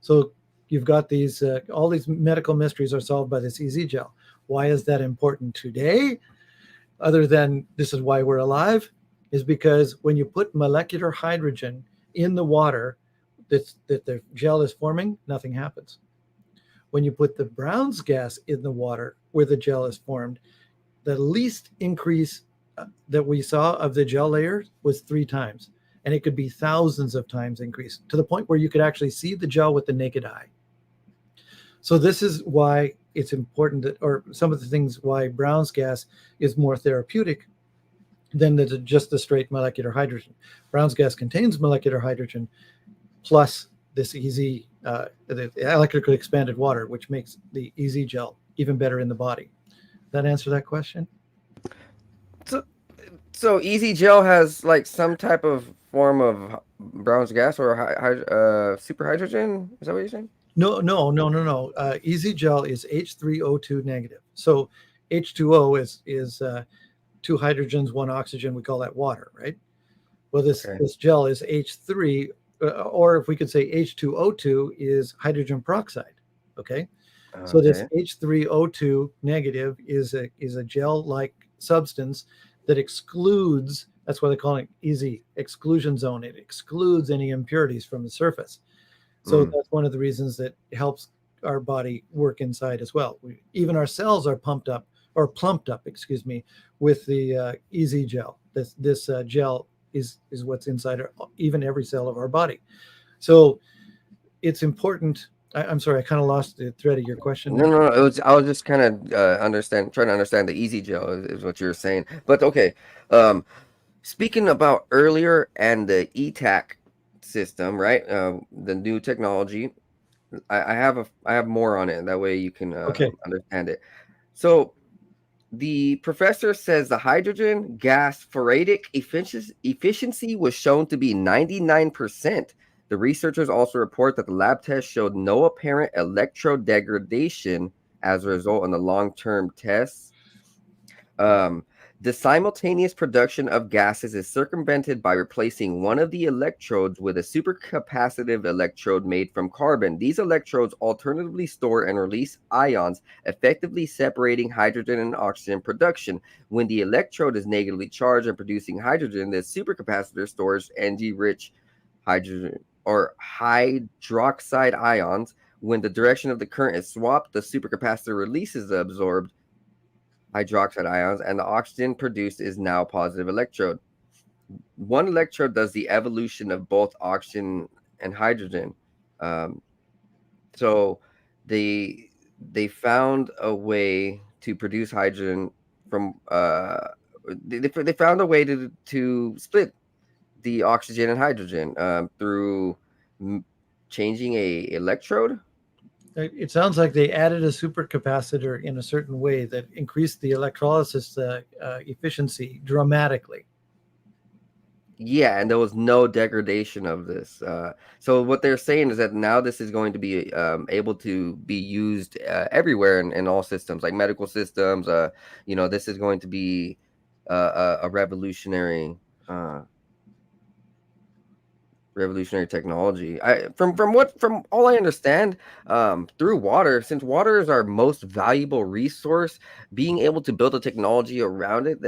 So you've got these, all these medical mysteries are solved by this EZ gel. Why is that important today? other than this is why we're alive, is because when you put molecular hydrogen in the water that the gel is forming, nothing happens. When you put the Brown's gas in the water where the gel is formed, the least increase that we saw of the gel layer was 3 times. And it could be thousands of times increase to the point where you could actually see the gel with the naked eye. So this is why it's important that, or some of the things why Brown's gas is more therapeutic than just the straight molecular hydrogen. Brown's gas contains molecular hydrogen plus this easy the electrically expanded water, which makes the easy gel even better in the body. That answer that question? So easy gel has like some type of form of Brown's gas or super hydrogen. Is that what you're saying? No. Easy gel is H3O2 negative. So H2O is 2 hydrogens, 1 oxygen. We call that water, right? Well, this gel is H3, or if we could say H2O2 is hydrogen peroxide. Okay. So this H3O2 negative is a gel-like substance that excludes. That's why they call it easy exclusion zone. It excludes any impurities from the surface. So that's one of the reasons that helps our body work inside as well. Even our cells are plumped up, with the easy gel. This gel is what's inside even every cell of our body. So it's important. I'm sorry, I kind of lost the thread of your question. No. I was just kind of trying to understand the easy gel is what you're saying. But okay, speaking about earlier and the ETAC system, right? The new technology. I have more on it. That way you can understand it. So the professor says the hydrogen gas phoretic efficiency was shown to be 99%. The researchers also report that the lab test showed no apparent electrode degradation as a result in the long-term tests. The simultaneous production of gases is circumvented by replacing one of the electrodes with a supercapacitive electrode made from carbon. These electrodes alternatively store and release ions, effectively separating hydrogen and oxygen production. When the electrode is negatively charged and producing hydrogen, the supercapacitor stores Ng-rich hydrogen or hydroxide ions. When the direction of the current is swapped, the supercapacitor releases the absorbed hydroxide ions, and the oxygen produced is now a positive electrode. One electrode does the evolution of both oxygen and hydrogen. So they found a way to produce hydrogen from they found a way to split the oxygen and hydrogen through changing a electrode. It sounds like they added a supercapacitor in a certain way that increased the electrolysis efficiency dramatically. Yeah, and there was no degradation of this. So what they're saying is that now this is going to be able to be used everywhere in all systems, like medical systems. This is going to be a revolutionary technology. From all I understand, through water, since water is our most valuable resource, being able to build a technology around it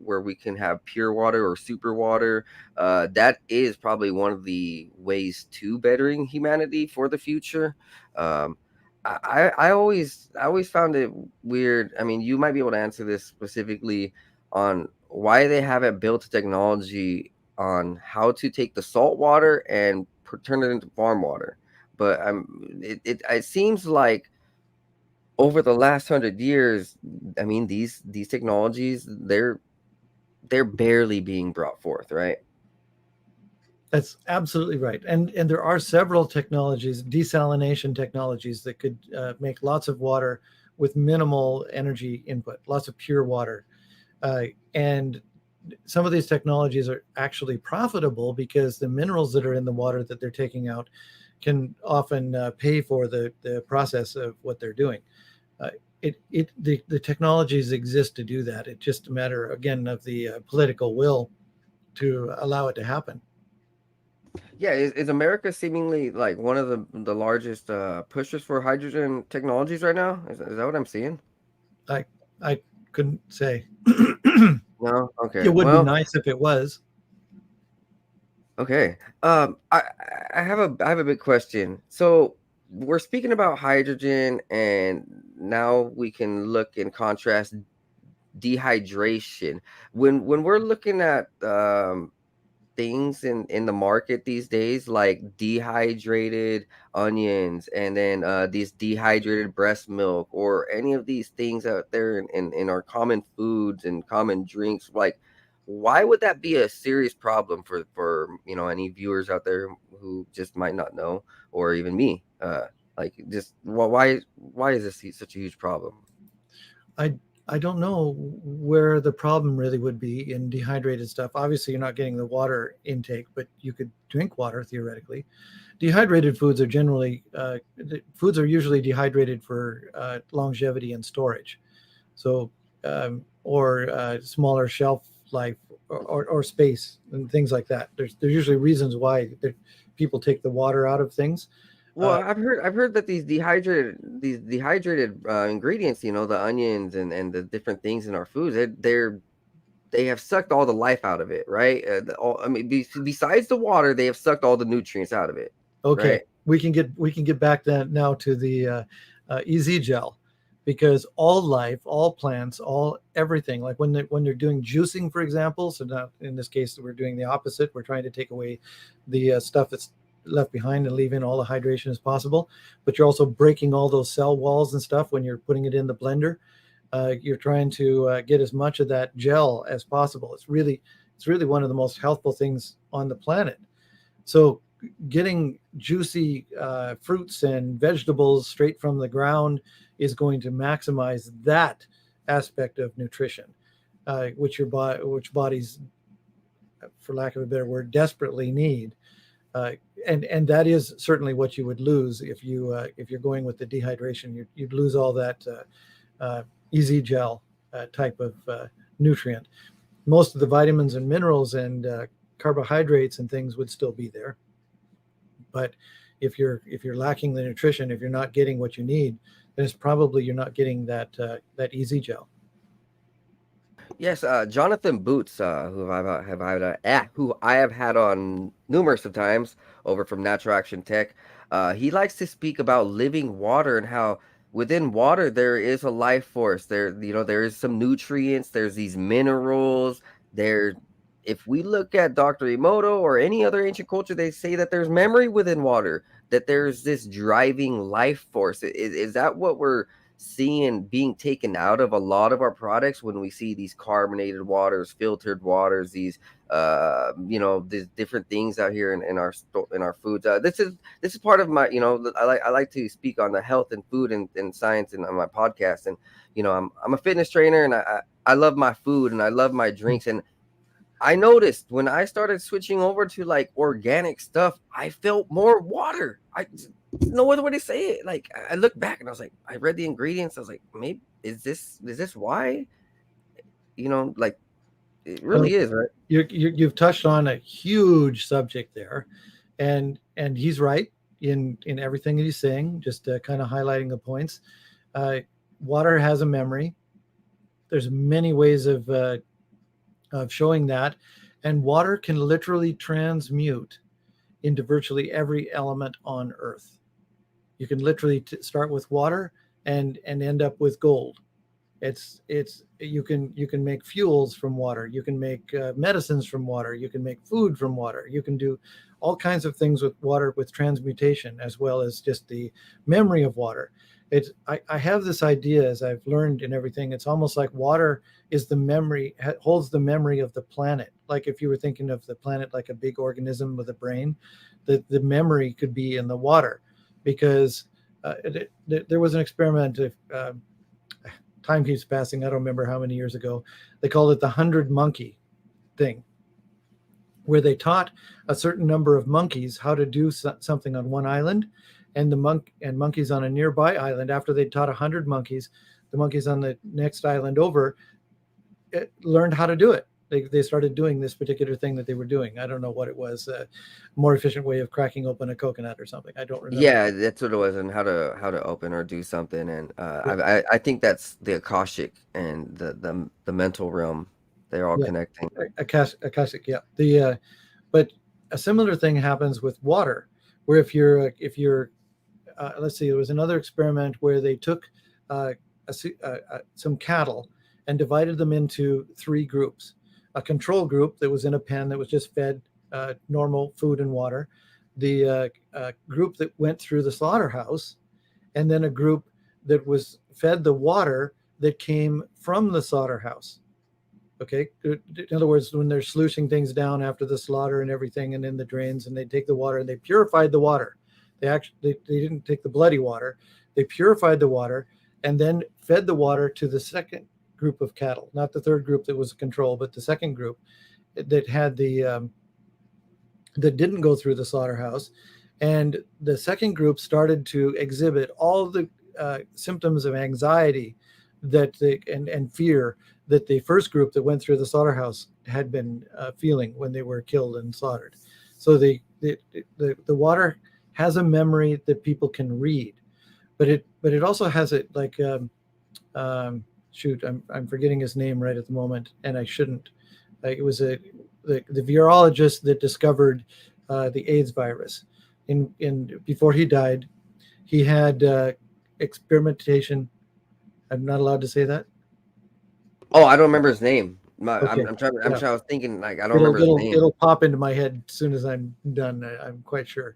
where we can have pure water or super water, that is probably one of the ways to bettering humanity for the future. I always found it weird. I mean, you might be able to answer this specifically on why they haven't built a technology on how to take the salt water and turn it into farm water. But it seems like over the last 100 years, I mean, these technologies, they're barely being brought forth, right? That's absolutely right. And there are several technologies, desalination technologies, that could make lots of water with minimal energy input, lots of pure water. And some of these technologies are actually profitable because the minerals that are in the water that they're taking out can often pay for the process of what they're doing. The technologies exist to do that. It's just a matter, again, of the political will to allow it to happen. Yeah, is America seemingly like one of the largest pushers for hydrogen technologies right now? Is that what I'm seeing? I couldn't say. No? Okay. It would be Well, nice if it was. okay. I have a big question. So we're speaking about hydrogen, and now we can look and contrast dehydration. When we're looking at things in the market these days, like dehydrated onions, and then these dehydrated breast milk, or any of these things out there in our common foods and common drinks, like, why would that be a serious problem for any viewers out there who just might not know, or even me, like, just why is this such a huge problem? I I don't know where the problem really would be in dehydrated stuff. Obviously, you're not getting the water intake, but you could drink water theoretically. Dehydrated foods are generally foods are usually dehydrated for longevity and storage. So or smaller shelf life or space and things like that. There's usually reasons why people take the water out of things. Well, Uh, I've heard that these dehydrated ingredients, the onions and the different things in our foods, they have sucked all the life out of it, right? I mean, besides the water, they have sucked all the nutrients out of it, Okay, right? we can get back then now to the EZ gel, because all life, all plants, all everything, like when they're doing juicing, for example. So now in this case, we're doing the opposite. We're trying to take away the stuff that's left behind and leave in all the hydration as possible. But you're also breaking all those cell walls and stuff when you're putting it in the blender. You're trying to get as much of that gel as possible. It's really one of the most healthful things on the planet. So getting juicy fruits and vegetables straight from the ground is going to maximize that aspect of nutrition, which bodies, for lack of a better word, desperately need. And that is certainly what you would lose if you're going with the dehydration. You'd lose all that EZ gel type of nutrient. Most of the vitamins and minerals and carbohydrates and things would still be there. But if you're lacking the nutrition, if you're not getting what you need, then it's probably you're not getting that EZ gel. Yes, Jonathan Boots, who I have had on numerous of times over from Natural Action Tech. He likes to speak about living water and how within water there is a life force. There is some nutrients. There's these minerals. There, if we look at Dr. Emoto or any other ancient culture, they say that there's memory within water. That there's this driving life force. Is that what we're seeing being taken out of a lot of our products when we see these carbonated waters, filtered waters, these different things out here in our foods? This is part of my, I like to speak on the health and food and science and on my podcast. And I'm a fitness trainer, and I love my food and I love my drinks. And I noticed when I started switching over to like organic stuff, I felt more water. No other way to say it. Like, I looked back and I was like, I read the ingredients. I was like, maybe is this why? Like, it Well, really is, right? you've touched on a huge subject there, and he's right in everything that he's saying. Just kind of highlighting the points. Uh, Water has a memory. There's many ways of showing that, and water can literally transmute into virtually every element on Earth. You can literally start with water and end up with gold. It's you can make fuels from water. You can make medicines from water. You can make food from water. You can do all kinds of things with water with transmutation, as well as just the memory of water. I have this idea, as I've learned in everything. It's almost like water is the memory, holds the memory of the planet. Like if you were thinking of the planet like a big organism with a brain, the memory could be in the water, because there was an experiment. Time keeps passing. I don't remember how many years ago. They called it the 100 monkey thing, where they taught a certain number of monkeys how to do something on one island, and monkeys on a nearby island. After they taught 100 monkeys, the monkeys on the next island over learned how to do it. They started doing this particular thing that they were doing. I don't know what it was. A more efficient way of cracking open a coconut or something. I don't remember. Yeah, that's what it was, and how to open or do something. And I think that's the Akashic and the mental realm. they're all Yeah. connecting. Akashic, yeah. But a similar thing happens with water, where if you're let's see, there was another experiment where they took some cattle and divided them into 3 groups. A control group that was in a pen that was just fed normal food and water, the group that went through the slaughterhouse, and then a group that was fed the water that came from the slaughterhouse. Okay. In other words, when they're sluicing things down after the slaughter and everything, and in the drains, and they take the water and they purified the water. They didn't take the bloody water. They purified the water and then fed the water to the second group of cattle, not the third group that was control, but the second group that had that didn't go through the slaughterhouse. And the second group started to exhibit all the symptoms of anxiety and fear that the first group that went through the slaughterhouse had been feeling when they were killed and slaughtered. So the water has a memory that people can read, but it also has it like shoot, I'm forgetting his name right at the moment, and I shouldn't. It was the virologist that discovered the AIDS virus. In before he died, he had experimentation. I'm not allowed to say that. Oh, I don't remember his name. Okay. I'm trying. Yeah. I was thinking like I don't remember his name. It'll pop into my head as soon as I'm done. I'm quite sure.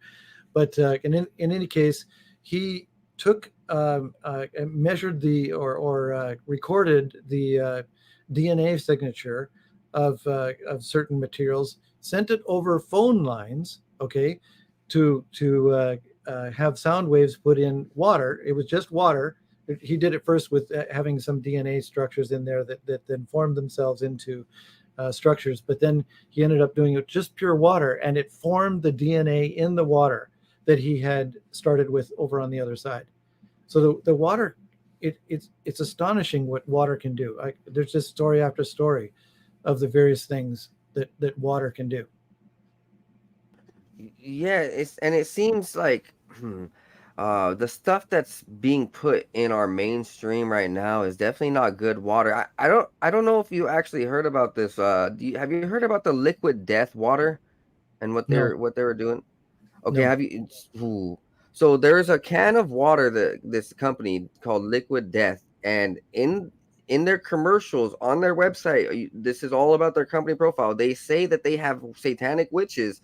But in any case, he took measured or recorded the DNA signature of certain materials, sent it over phone lines, okay, to have sound waves put in water. It was just water. He did it first with having some DNA structures in there that then formed themselves into structures. But then he ended up doing it just pure water, and it formed the DNA in the water that he had started with over on the other side. So the water, it's astonishing what water can do. There's just story after story of the various things that water can do. Yeah, it seems like the stuff that's being put in our mainstream right now is definitely not good water. I don't know if you actually heard about this. Have you heard about the liquid death water and what No. they were doing? Okay, No. have you? So there's a can of water that this company called Liquid Death, and in their commercials on their website, this is all about their company profile. They say that they have satanic witches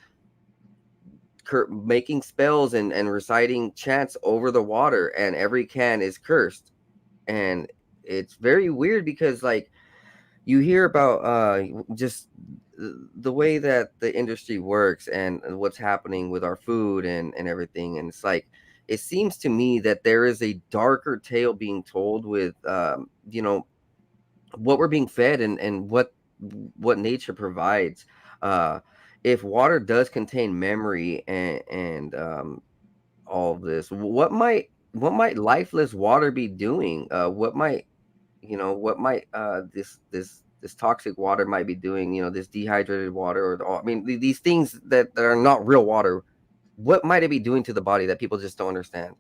making spells and reciting chants over the water, and every can is cursed. And it's very weird because like you hear about just the way that the industry works and what's happening with our food and everything, and it's like it seems to me that there is a darker tale being told with what we're being fed and what nature provides. If water does contain memory and all of this, what might lifeless water be doing? What might this toxic water might be doing? This dehydrated water, I mean, these things that are not real water. What might it be doing to the body that people just don't understand?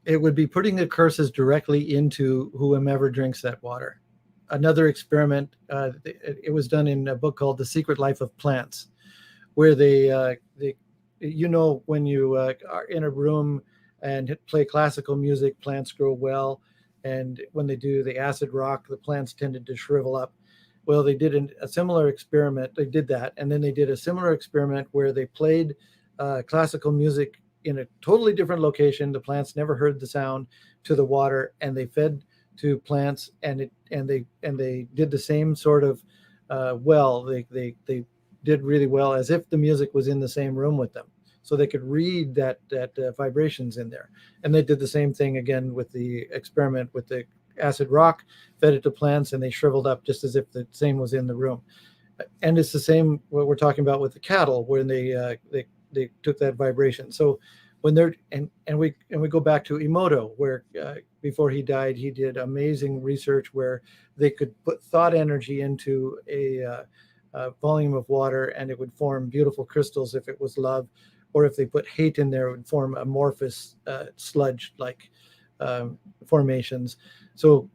It would be putting the curses directly into whomever drinks that water. Another experiment, it was done in a book called The Secret Life of Plants, where they when you are in a room and play classical music, plants grow well. And when they do the acid rock, the plants tended to shrivel up. Well, they did a similar experiment. They did that. And then they did a similar experiment where they played classical music in a totally different location. The plants never heard the sound to the water, and they fed to plants, and they did the same sort of they did really well as if the music was in the same room with them, so they could read that vibrations in there. And they did the same thing again with the experiment with the acid rock, fed it to plants, and they shriveled up just as if the same was in the room. And it's the same what we're talking about with the cattle, when they took that vibration. So when they're and we go back to Emoto, where before he died, he did amazing research where they could put thought energy into a volume of water, and it would form beautiful crystals if it was love, or if they put hate in there, it would form amorphous sludge-like formations. So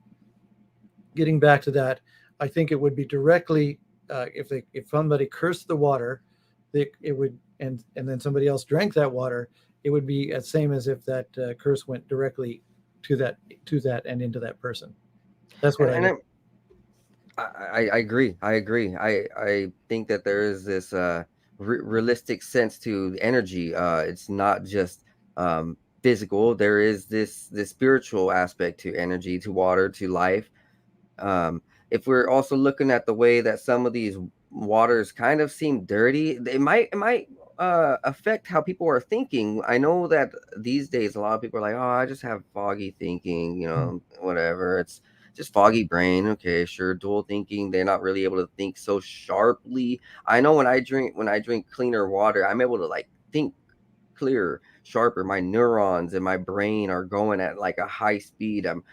getting back to that, I think it would be directly if somebody cursed the water, it would, and then somebody else drank that water, it would be the same as if that curse went directly to that and into that person. That's what I agree. I agree. I think that there is this realistic sense to energy. It's not just physical. There is this spiritual aspect to energy, to water, to life. If we're also looking at the way that some of these waters kind of seem dirty, it might affect how people are thinking. I know that these days a lot of people are like, oh, I just have foggy thinking, whatever. It's just foggy brain. Okay, sure, dual thinking. They're not really able to think so sharply. I know when I drink cleaner water, I'm able to like think clearer, sharper. My neurons in my brain are going at like a high speed. I'm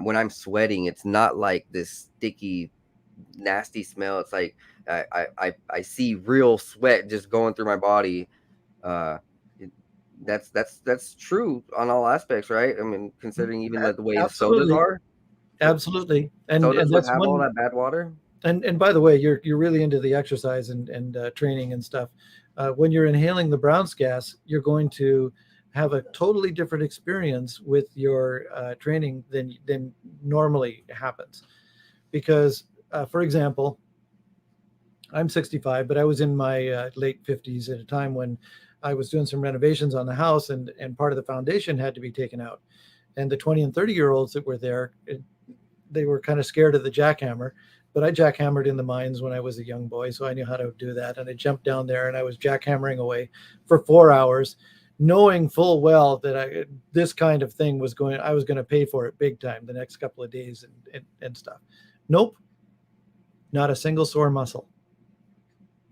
when I'm sweating, it's not like this sticky, nasty smell. It's like I see real sweat just going through my body. Uh, that's true on all aspects, right? I mean, considering even the way the sodas absolutely, are. absolutely, and Sodas would that's have all one. that bad water. And by the way, you're really into the exercise and training and stuff. When you're inhaling the Brown's gas, you're going to have a totally different experience with your training than normally happens. Because, for example, I'm 65, but I was in my late 50s at a time when I was doing some renovations on the house, and part of the foundation had to be taken out. And the 20 and 30-year-olds that were there, they were kind of scared of the jackhammer. But I jackhammered in the mines when I was a young boy, so I knew how to do that. And I jumped down there and I was jackhammering away for 4 hours, knowing full well that this kind of thing I was going to pay for it big time the next couple of days and stuff. Nope, not a single sore muscle.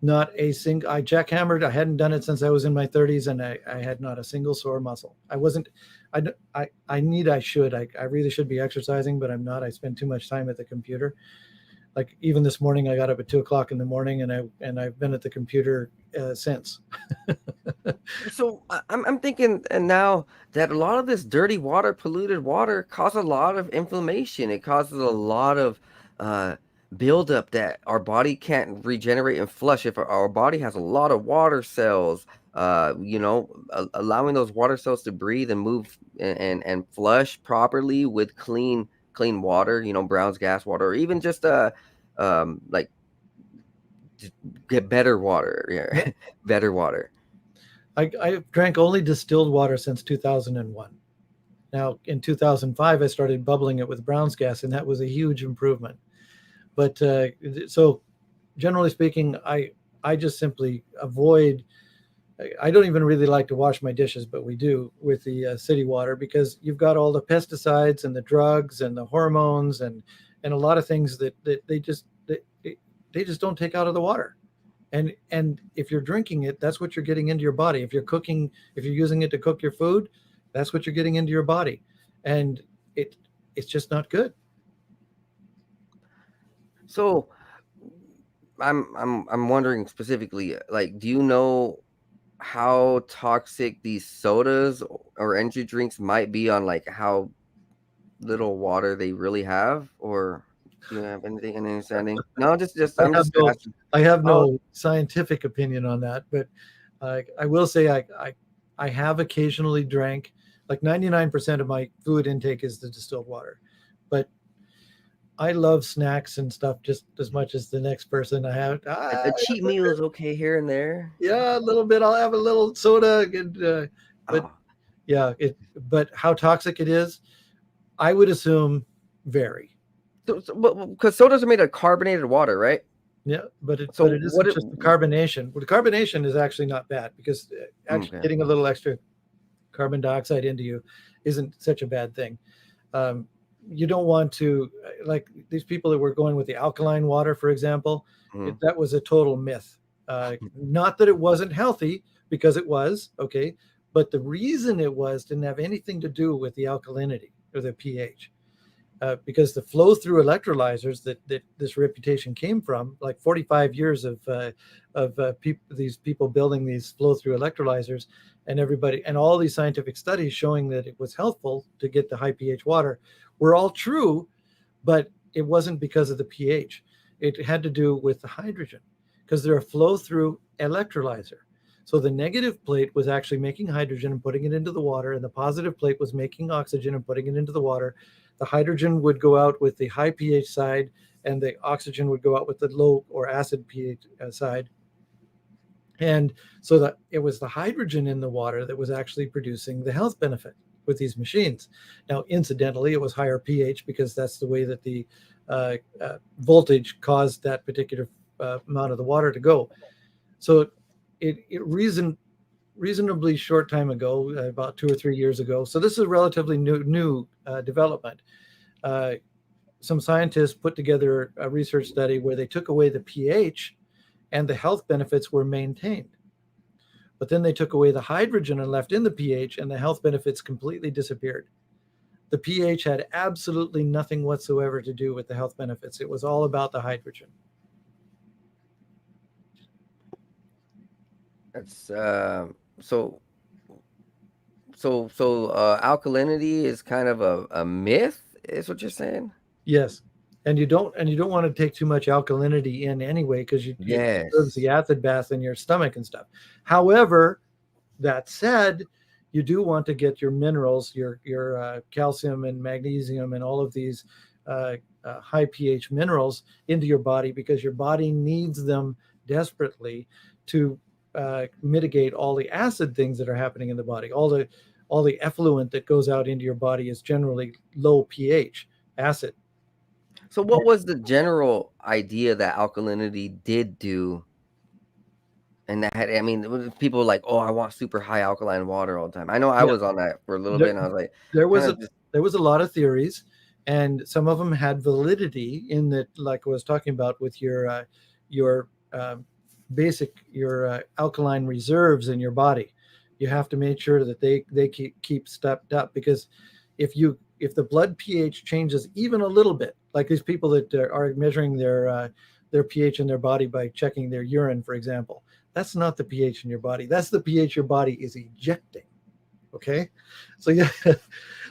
Not a single. I jackhammered. I hadn't done it since I was in my 30s, and I had not a single sore muscle. I wasn't. I really should be exercising, but I'm not. I spend too much time at the computer. Like even this morning, I got up at 2:00 in the morning, and I've been at the computer since. So I'm thinking, and now that a lot of this dirty water, polluted water, causes a lot of inflammation. It causes a lot of buildup that our body can't regenerate and flush. If our body has a lot of water cells, allowing those water cells to breathe and move and flush properly with clean water, Brown's gas water, or even just like get better water, yeah, better water. I've drank only distilled water since 2001. Now, in 2005, I started bubbling it with Brown's gas, and that was a huge improvement. But so, generally speaking, I just simply avoid. I don't even really like to wash my dishes, but we do with the city water, because you've got all the pesticides and the drugs and the hormones and a lot of things that they just don't take out of the water. And if you're drinking it, that's what you're getting into your body. If you're using it to cook your food, that's what you're getting into your body, and it's just not good. So I'm wondering specifically, like, do you know how toxic these sodas or energy drinks might be on like how little water they really have, or do you have any understanding? No, just I'm just asking. I have no scientific opinion on that, but I will say I have occasionally drank. Like 99% of my food intake is the distilled water, but I love snacks and stuff just as much as the next person. A cheat meal is okay here and there. Yeah, a little bit. I'll have a little soda, but yeah, But how toxic it is, I would assume vary. Because sodas are made of carbonated water, right? Yeah, but it isn't just the carbonation. Well, the carbonation is actually not bad, because actually getting a little extra carbon dioxide into you isn't such a bad thing. You don't want to, like these people that were going with the alkaline water, for example, that was a total myth. Not that it wasn't healthy, because it was, okay, but the reason it didn't have anything to do with the alkalinity or the pH. Because the flow through electrolyzers that this reputation came from, like 45 years of these people building these flow through electrolyzers, and all these scientific studies showing that it was helpful to get the high pH water, were all true, but it wasn't because of the pH. It had to do with the hydrogen, because they're a flow-through electrolyzer. So the negative plate was actually making hydrogen and putting it into the water, and the positive plate was making oxygen and putting it into the water. The hydrogen would go out with the high pH side, and the oxygen would go out with the low or acid pH side. And so that it was the hydrogen in the water that was actually producing the health benefit with these machines. Now, incidentally, it was higher pH because that's the way that the voltage caused that particular amount of the water to go. So it reasonably short time ago, about 2 or 3 years ago. So this is a relatively new development. Some scientists put together a research study where they took away the pH and the health benefits were maintained. But then they took away the hydrogen and left in the pH, and the health benefits completely disappeared. The pH had absolutely nothing whatsoever to do with the health benefits. It was all about the hydrogen. That's so alkalinity is kind of a myth, is what you're saying? Yes. And you don't want to take too much alkalinity in anyway, because it disturbs the acid bath in your stomach and stuff. However, that said, you do want to get your minerals, your calcium and magnesium and all of these high pH minerals into your body, because your body needs them desperately to mitigate all the acid things that are happening in the body. All the effluent that goes out into your body is generally low pH acid. So what was the general idea that alkalinity did do? And that had, I mean, people were like, oh, I want super high alkaline water all the time. I know I was on that for a little bit, and I was like, there was a lot of theories, and some of them had validity in that, like I was talking about with your alkaline reserves in your body. You have to make sure that they keep stepped up, because if the blood pH changes even a little bit, like these people that are measuring their pH in their body by checking their urine, for example, that's not the pH in your body. That's the pH your body is ejecting. Okay, so yeah,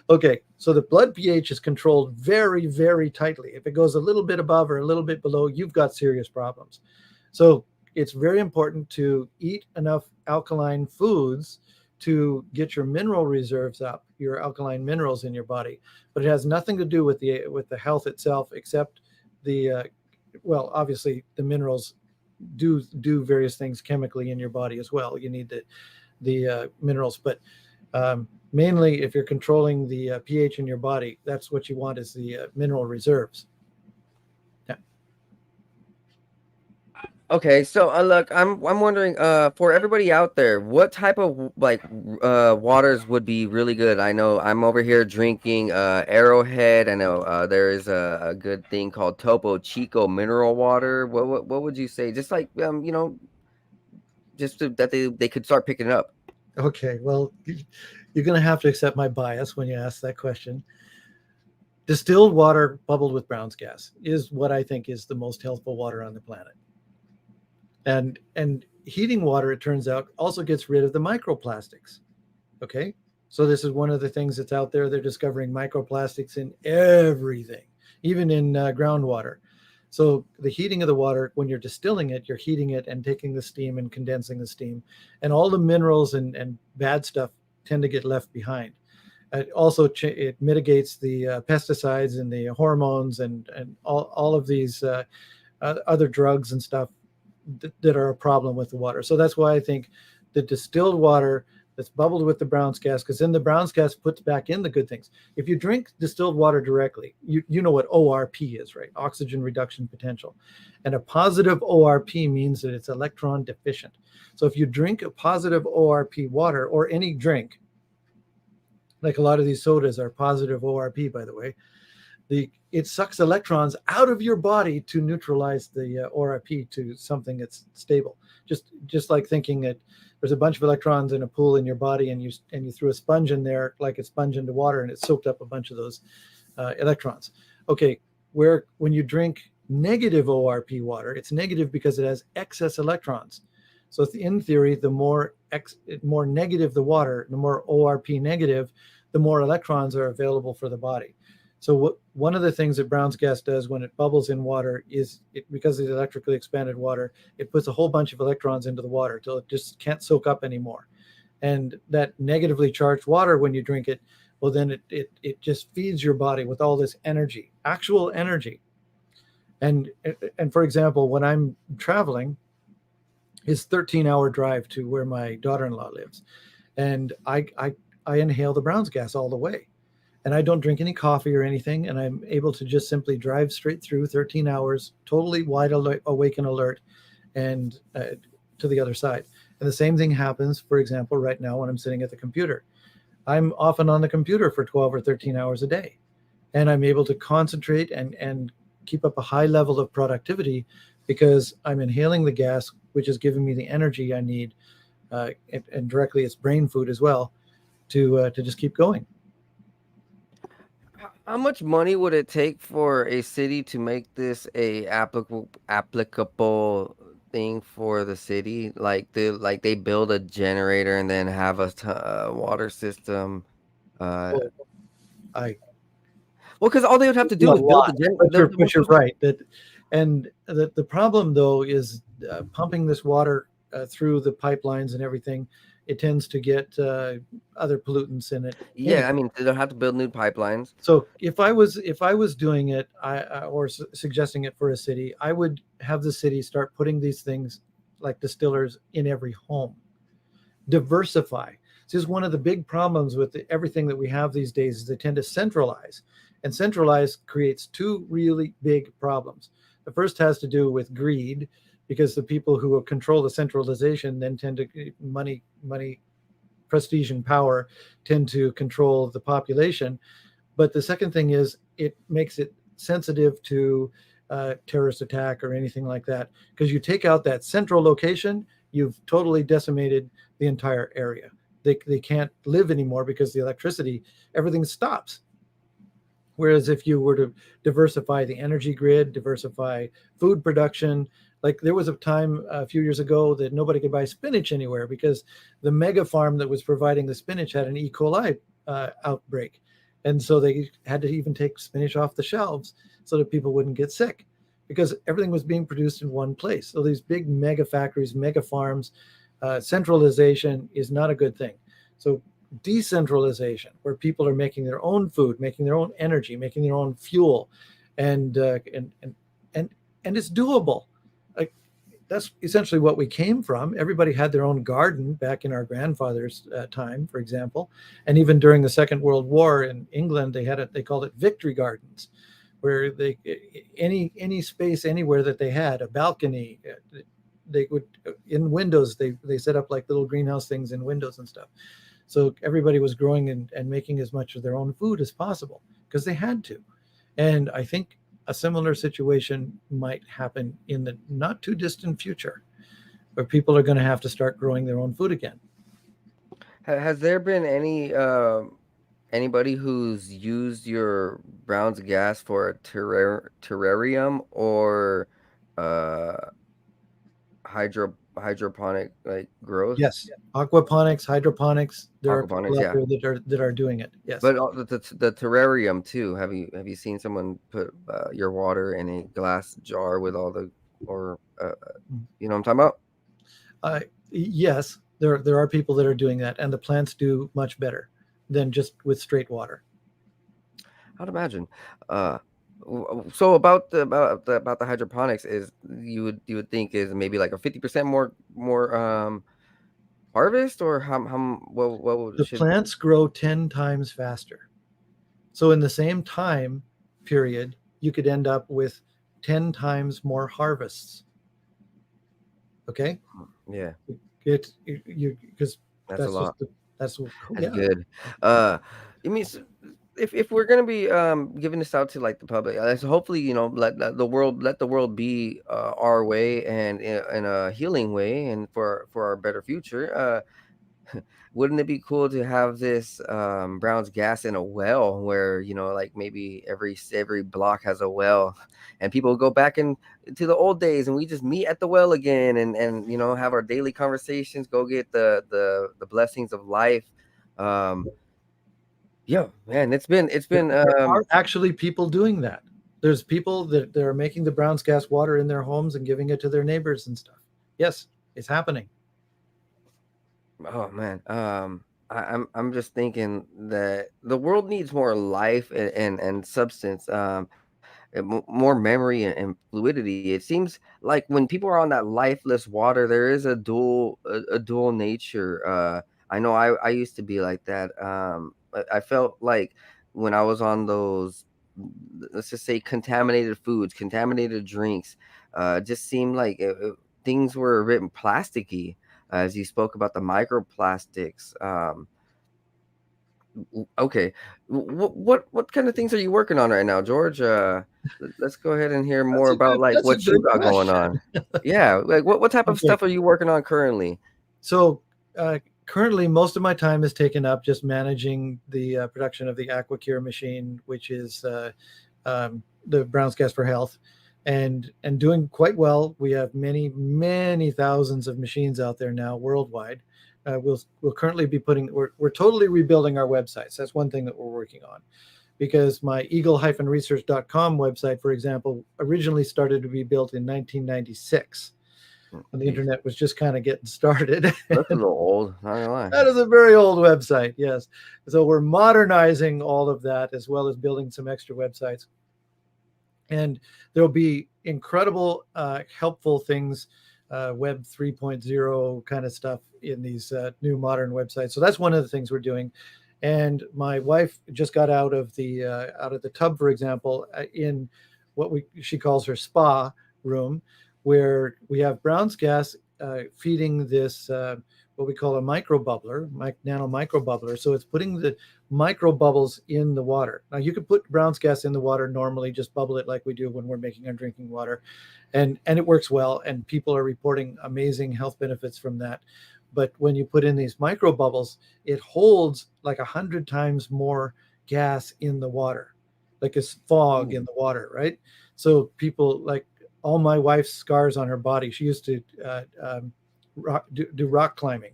okay, so the blood pH is controlled very, very tightly. If it goes a little bit above or a little bit below, you've got serious problems. So it's very important to eat enough alkaline foods to get your mineral reserves up, your alkaline minerals in your body. But it has nothing to do with the health itself, except obviously the minerals do various things chemically in your body as well. You need the minerals, but mainly if you're controlling the pH in your body, that's what you want, is the mineral reserves. okay, so look, I'm wondering, for everybody out there, what type of waters would be really good? I know I'm over here drinking Arrowhead. I know there is a good thing called Topo Chico mineral water. What would you say? Just like that they could start picking it up. Okay, well, you're going to have to accept my bias when you ask that question. Distilled water bubbled with Brown's gas is what I think is the most healthful water on the planet. And heating water, it turns out, also gets rid of the microplastics. Okay, so this is one of the things that's out there. They're discovering microplastics in everything, even in groundwater. So the heating of the water, when you're distilling it, you're heating it and taking the steam and condensing the steam, and all the minerals and bad stuff tend to get left behind. It also it mitigates the pesticides and the hormones and all of these other drugs and stuff that are a problem with the water. So that's why I think the distilled water that's bubbled with the Brown's gas, because then the Brown's gas puts back in the good things. If you drink distilled water directly, you know what ORP is, right? Oxygen reduction potential. And a positive ORP means that it's electron deficient. So if you drink a positive ORP water, or any drink, like a lot of these sodas are positive ORP, by the way, it sucks electrons out of your body to neutralize the ORP to something that's stable. Just like thinking that there's a bunch of electrons in a pool in your body, and you threw a sponge in there like a sponge into water, and it soaked up a bunch of those electrons. Okay, when you drink negative ORP water, it's negative because it has excess electrons. So in theory, the more negative the water, the more ORP negative, the more electrons are available for the body. So one of the things that Brown's gas does when it bubbles in water is because it's electrically expanded water, it puts a whole bunch of electrons into the water till it just can't soak up anymore. And that negatively charged water, when you drink it, well, then it just feeds your body with all this energy, actual energy. And for example, when I'm traveling, it's 13-hour drive to where my daughter-in-law lives, and I inhale the Brown's gas all the way, and I don't drink any coffee or anything, and I'm able to just simply drive straight through 13 hours, totally wide awake and alert, and to the other side. And the same thing happens, for example, right now when I'm sitting at the computer. I'm often on the computer for 12 or 13 hours a day, and I'm able to concentrate and keep up a high level of productivity because I'm inhaling the gas, which is giving me the energy I need, and directly it's brain food as well, to just keep going. How much money would it take for a city to make this a applicable thing for the city? Like they build a generator and then have a water system. Well, Because all they would have to do is build the generator. but you're right that, and the problem though is pumping this water through the pipelines and everything. It tends to get other pollutants in it. Yeah, I mean, they'll have to build new pipelines. So if I was doing it, or suggesting it for a city, I would have the city start putting these things like distillers in every home. Diversify. This is one of the big problems with everything that we have these days is they tend to centralize, and centralize creates two really big problems. The first has to do with greed, because the people who control the centralization then tend to money, prestige, and power tend to control the population. But the second thing is it makes it sensitive to terrorist attack or anything like that, because you take out that central location, you've totally decimated the entire area. They can't live anymore because the electricity, everything stops. Whereas if you were to diversify the energy grid, diversify food production, like there was a time a few years ago that nobody could buy spinach anywhere because the mega farm that was providing the spinach had an E. coli outbreak. And so they had to even take spinach off the shelves so that people wouldn't get sick, because everything was being produced in one place. So these big mega factories, mega farms, centralization is not a good thing. So decentralization, where people are making their own food, making their own energy, making their own fuel, and it's doable. Like that's essentially what we came from. Everybody had their own garden back in our grandfather's time, for example, and even during the Second World War in England, they called it victory gardens, where any space anywhere that they had a balcony, they would in windows they set up like little greenhouse things in windows and stuff. So everybody was growing and making as much of their own food as possible because they had to. And I think a similar situation might happen in the not too distant future, where people are going to have to start growing their own food again. Has there been anybody who's used your Brown's gas for a terrarium or hydroponic like growth? Yes, aquaponics, hydroponics. There Aquaponics, are people out there that are doing it. Yes, but the terrarium too. Have you seen someone put your water in a glass jar with all the you know what I'm talking about? Yes, there are people that are doing that, and the plants do much better than just with straight water. I'd imagine. So about the hydroponics is you would think is maybe like a 50% more harvest, or how what the plants grow 10 times faster. So in the same time period, you could end up with 10 times more harvests. Okay. Yeah. Because that's a lot. That's good. It means if we're gonna be giving this out to like the public, so hopefully let the world be our way and in a healing way and for our better future. Wouldn't it be cool to have this Brown's gas in a well where like maybe every block has a well, and people go back to the old days and we just meet at the well again and have our daily conversations, go get the blessings of life. Yeah, man, it's been There are actually people doing that. There's people that are making the brown's gas water in their homes and giving it to their neighbors and stuff. Yes, it's happening. oh man, I'm just thinking that the world needs more life and substance, more memory and fluidity. It seems like when people are on that lifeless water, there is a dual nature. I know I used to be like that. I felt like when I was on those, let's just say, contaminated foods, contaminated drinks, just seemed like things were a bit plasticky. As you spoke about the microplastics. Okay, what kind of things are you working on right now, George? Let's go ahead and hear more about like That's a what you good got going question. on. Yeah, like what type of Okay. stuff are you working on currently? So currently, most of my time is taken up just managing the production of the aquacure machine, which is the Brown's Gas for Health, and doing quite well. We have many thousands of machines out there now worldwide. We'll currently be we're totally rebuilding our websites. That's one thing that we're working on, because my eagle-research.com website, for example, originally started to be built in 1996 when the Jeez, internet was just kind of getting started. that's a little old. Not gonna lie. That is a very old website, yes. So we're modernizing all of that as well as building some extra websites. And there'll be incredible, helpful things, Web 3.0 kind of stuff in these new modern websites. So that's one of the things we're doing. And my wife just got out of the tub, for example, in what she calls her spa room, where we have Brown's gas feeding this what we call a micro bubbler, nano micro bubbler. So it's putting the micro bubbles in the water. Now you could put Brown's gas in the water normally, just bubble it like we do when we're making our drinking water, and it works well. And people are reporting amazing health benefits from that. But when you put in these micro bubbles, it holds like 100 times more gas in the water, like a fog Ooh. in the water, right? So people like all my wife's scars on her body. She used to do rock climbing,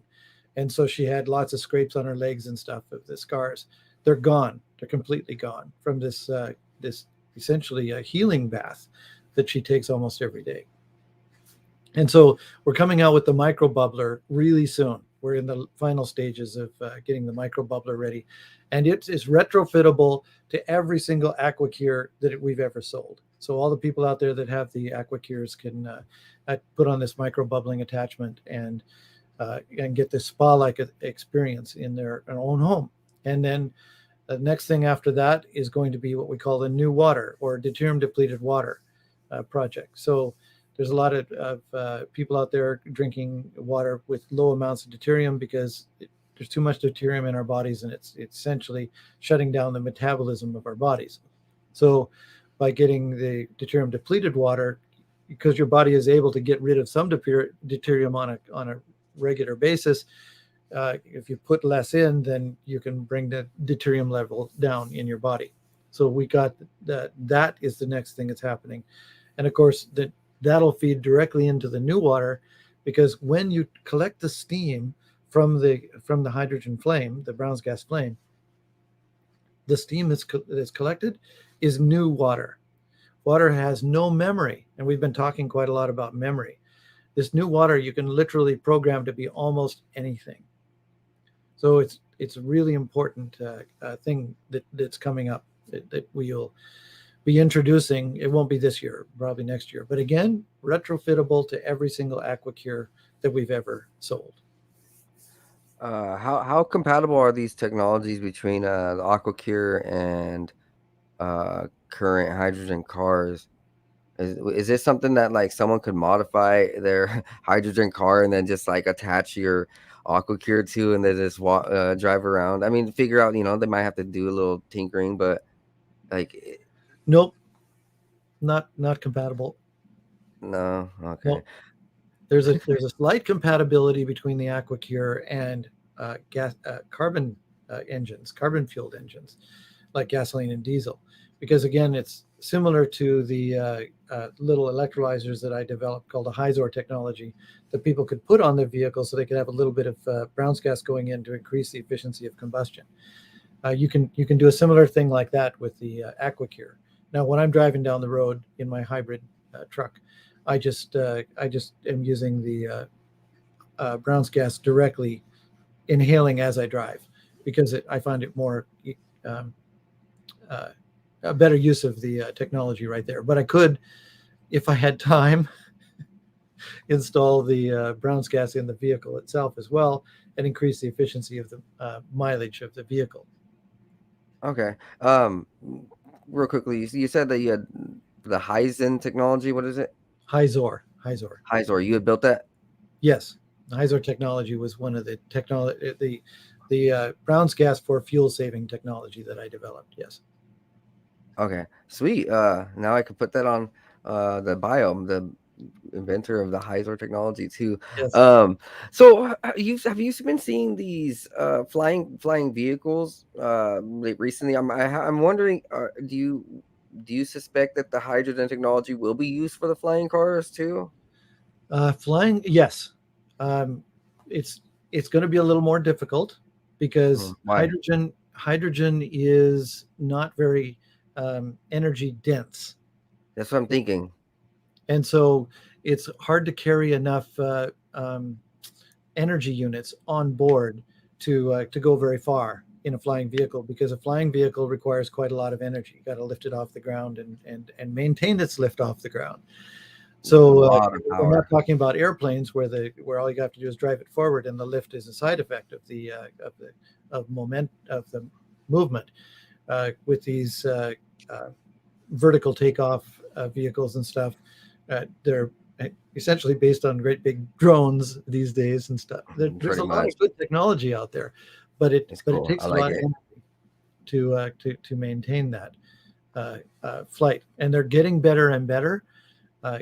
and so she had lots of scrapes on her legs and stuff of the scars. They're gone. They're completely gone from this essentially a healing bath that she takes almost every day. And so we're coming out with the micro bubbler really soon. We're in the final stages of getting the micro bubbler ready, and it is retrofittable to every single aquacure that we've ever sold. So all the people out there that have the aquacures can put on this micro bubbling attachment and get this spa-like experience in their own home. And then the next thing after that is going to be what we call the new water or deuterium depleted water project. So there's a lot of people out there drinking water with low amounts of deuterium because there's too much deuterium in our bodies, and it's essentially shutting down the metabolism of our bodies. So by getting the deuterium depleted water, because your body is able to get rid of some deuterium on a regular basis, if you put less in, then you can bring the deuterium level down in your body. So we got that is the next thing that's happening. And of course, that'll feed directly into the new water, because when you collect the steam from the hydrogen flame, the Brown's gas flame, the steam that's collected is new water. Water has no memory, and we've been talking quite a lot about memory. This new water you can literally program to be almost anything. So it's a really important thing that's coming up that we'll be introducing. It won't be this year, probably next year. But again, retrofittable to every single aquacure that we've ever sold. How compatible are these technologies between the aquacure and current hydrogen cars? Is this something that like someone could modify their hydrogen car and then just like attach your aquacure to and then just drive around? I mean, figure out, they might have to do a little tinkering, but like, Nope, not compatible. no, okay. Nope. There's a slight compatibility between the aquacure and carbon engines, carbon fueled engines, like gasoline and diesel, because again, it's similar to the little electrolyzers that I developed called a Hyzor technology that people could put on their vehicle so they could have a little bit of Brown's gas going in to increase the efficiency of combustion. You can do a similar thing like that with the aquacure. Now, when I'm driving down the road in my hybrid truck, I just am using the Brown's gas directly, inhaling as I drive, because I find it more um, uh, a better use of the technology right there. But I could, if I had time, install the Brown's gas in the vehicle itself as well, and increase the efficiency of the mileage of the vehicle. Okay. Real quickly, you said that you had the Hyzen technology. What is it? Hyzor. Hyzor. You had built that? Yes, the Hyzor technology was one of the technology, the Brown's gas for fuel saving technology that I developed. Yes. Okay. Sweet. Now I can put that on the biome, the inventor of the Hyzor technology too. Yes. So have you been seeing these flying vehicles recently? I'm wondering, do you suspect that the hydrogen technology will be used for the flying cars too? Flying, yes. Um, it's going to be a little more difficult because Why? hydrogen is not very energy dense, That's what I'm thinking. and so it's hard to carry enough energy units on board to go very far in a flying vehicle, because a flying vehicle requires quite a lot of energy. You got to lift it off the ground and maintain its lift off the ground. So A lot of we're not power. talking about airplanes where all you have to do is drive it forward, and the lift is a side effect of the movement. With these vertical takeoff vehicles and stuff, they're essentially based on great big drones these days and stuff. There's Pretty a lot much. of good technology out there, but It's it cool. I takes a like lot of it. energy to maintain that flight, and they're getting better and better. Uh,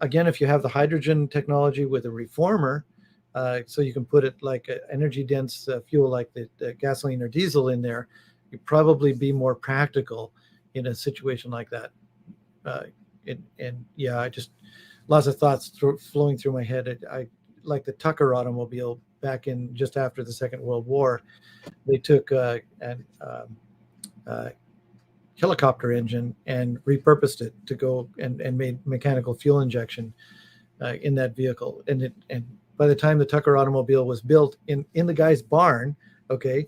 Again, if you have the hydrogen technology with a reformer, so you can put it like an energy dense fuel like the gasoline or diesel in there, you'd probably be more practical in a situation like that. Uh, and yeah, I just lots of thoughts flowing through my head. I like the Tucker automobile back in just after the Second World War. They took an uh, helicopter engine and repurposed it to go and made mechanical fuel injection in that vehicle. And by the time the Tucker automobile was built in the guy's barn, okay,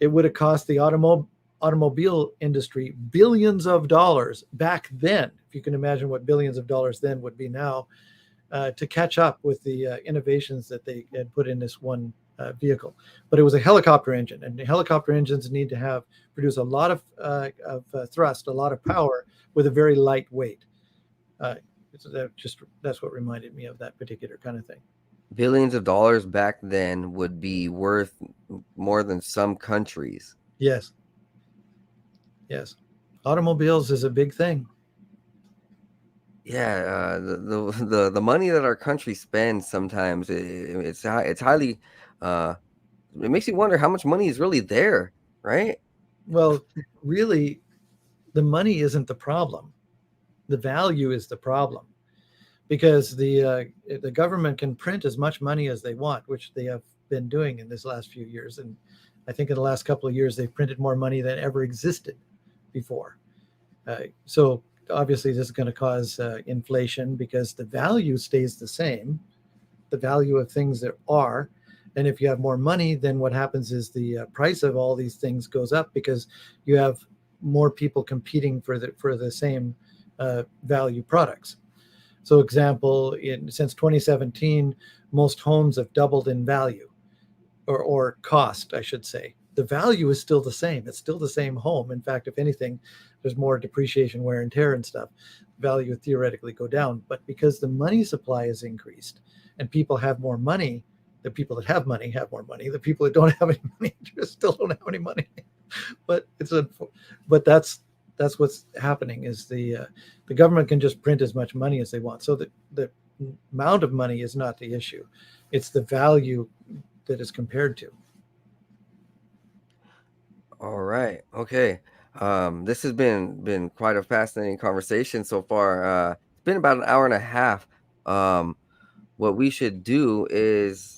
it would have cost the automobile industry billions of dollars back then. If you can imagine what billions of dollars then would be now, to catch up with the innovations that they had put in this one vehicle. But it was a helicopter engine, and the helicopter engines need to produce a lot of thrust, a lot of power with a very light weight. So that's what reminded me of that particular kind of thing. Billions of dollars back then would be worth more than some countries. Yes. Automobiles is a big thing. Yeah, the money that our country spends sometimes it's highly it makes you wonder how much money is really there, right? Well, really, the money isn't the problem. The value is the problem, because the government can print as much money as they want, which they have been doing in this last few years. And I think in the last couple of years, they've printed more money than ever existed before. So obviously, this is going to cause inflation, because the value stays the same, the value of things that are. And if you have more money, then what happens is the price of all these things goes up, because you have more people competing for the same value products. So, example, since 2017, most homes have doubled in value, or cost, I should say. The value is still the same. It's still the same home. In fact, if anything, there's more depreciation, wear and tear and stuff. Value would theoretically go down. But because the money supply has increased and people have more money, the people that have money have more money. The people that don't have any money just still don't have any money. But but that's what's happening, is the government can just print as much money as they want. So the amount of money is not the issue. It's the value that is compared to. All right. Okay. This has been quite a fascinating conversation so far. It's been about an hour and a half. What we should do is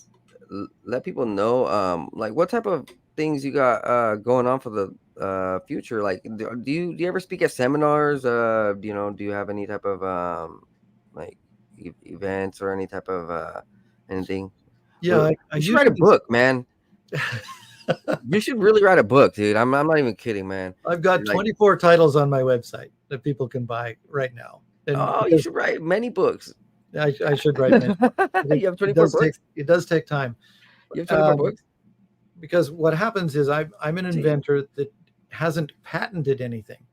let people know like what type of things you got going on for the future? Like, do you ever speak at seminars? Do you have any type of like events or any type of anything? Yeah, I You should write a usually book, man. You should really write a book, dude. I'm not even kidding, man. I've got Like, 24 titles on my website that people can buy right now, and oh, you because should write many books. I should write many. You have It 24 does take books. time. You have 24 Um, books. because what happens is I'm an Gee. inventor that hasn't patented anything,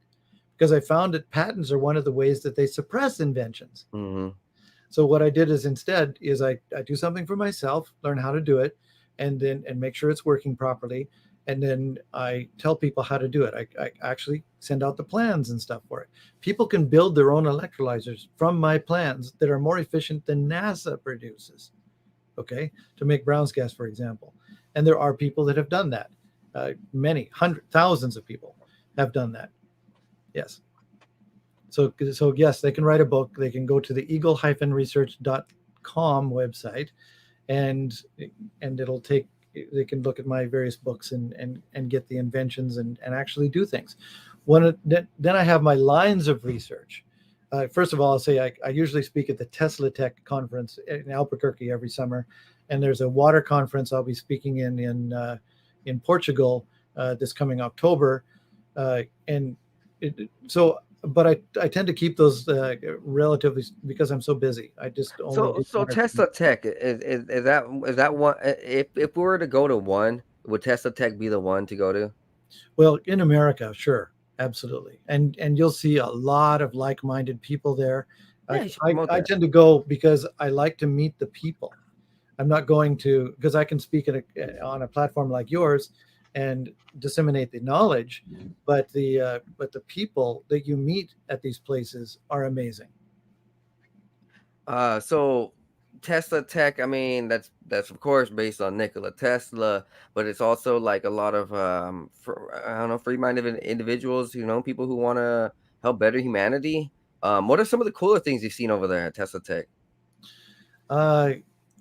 because I found that patents are one of the ways that they suppress inventions. Mm-hmm. So what I did is instead is I do something for myself, learn how to do it, and make sure it's working properly. And then I tell people how to do it. I actually send out the plans and stuff for it. People can build their own electrolyzers from my plans that are more efficient than NASA produces, okay, to make Brown's gas, for example. And there are people that have done that. Many, thousands of people have done that. Yes. So yes, they can write a book. They can go to the eagle-research.com website, and it'll take. They can look at my various books and get the inventions and actually do things. Then I have my lines of research. First of all, I'll say I usually speak at the Tesla Tech conference in Albuquerque every summer, and there's a water conference I'll be speaking in Portugal this coming October, but I tend to keep those relatively, because I'm so busy. I just only do So one or two. Tesla Tech is that one? If we were to go to one, would Tesla Tech be the one to go to? Well, in America, sure, absolutely, and you'll see a lot of like-minded people there. Yeah, you should promote I that. tend to go because I like to meet the people. I'm not going to, because I can speak on a platform like yours and disseminate the knowledge, but the people that you meet at these places are amazing. So Tesla Tech, I mean, that's of course based on Nikola Tesla, but it's also like a lot of I don't know, free-minded individuals, people who want to help better humanity. What are some of the cooler things you've seen over there at Tesla Tech? Uh,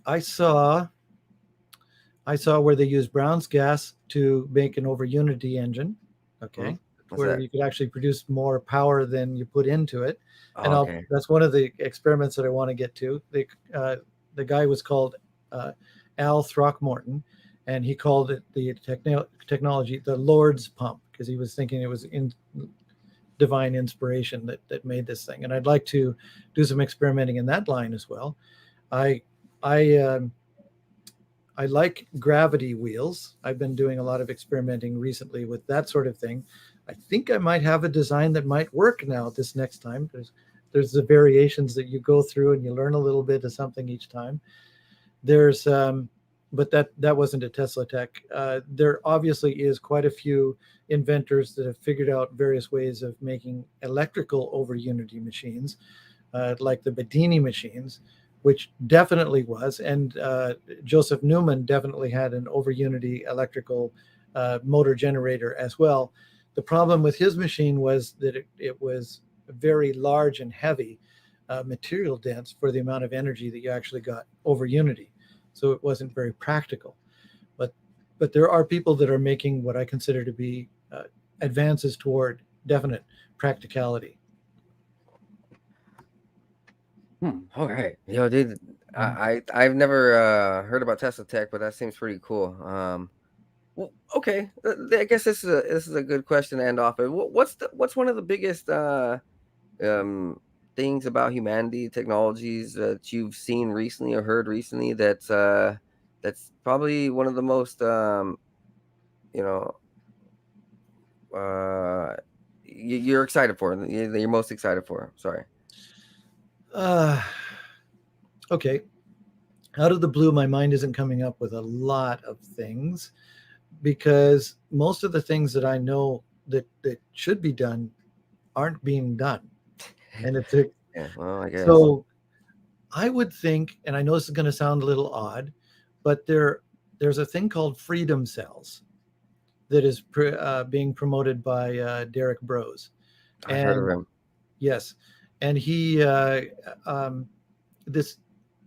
I saw where they use Brown's gas to make an over unity engine. Okay. Hmm? What's Where that? you could actually produce more power than you put into it. Oh, And okay. that's one of the experiments that I want to get to. The guy was called Al Throckmorton, and he called it the technology the Lord's pump, because he was thinking it was in divine inspiration that made this thing. And I'd like to do some experimenting in that line as well. I like gravity wheels. I've been doing a lot of experimenting recently with that sort of thing. I think I might have a design that might work now this next time. There's the variations that you go through and you learn a little bit of something each time. There's but that wasn't a Tesla Tech. There obviously is quite a few inventors that have figured out various ways of making electrical over unity machines, like the Bedini machines, which definitely was. And Joseph Newman definitely had an over unity electrical motor generator as well. The problem with his machine was that it was very large and heavy, material dense for the amount of energy that you actually got over unity. So it wasn't very practical. But there are people that are making what I consider to be advances toward definite practicality. All right. Dude, I've never heard about Tesla Tech, but that seems pretty cool. Well, okay. I guess this is a good question to end off with. What's one of the biggest things about humanity, technologies that you've seen recently or heard recently that's probably one of the most you know you're excited for, that you're most excited for? Sorry. Okay. Out of the blue, my mind isn't coming up with a lot of things, because most of the things that I know that should be done aren't being done. And Yeah, well, I guess. so I would think, and I know this is going to sound a little odd, but there's a thing called freedom cells that is being promoted by Derek Bros. I've heard And of him. yes, and he this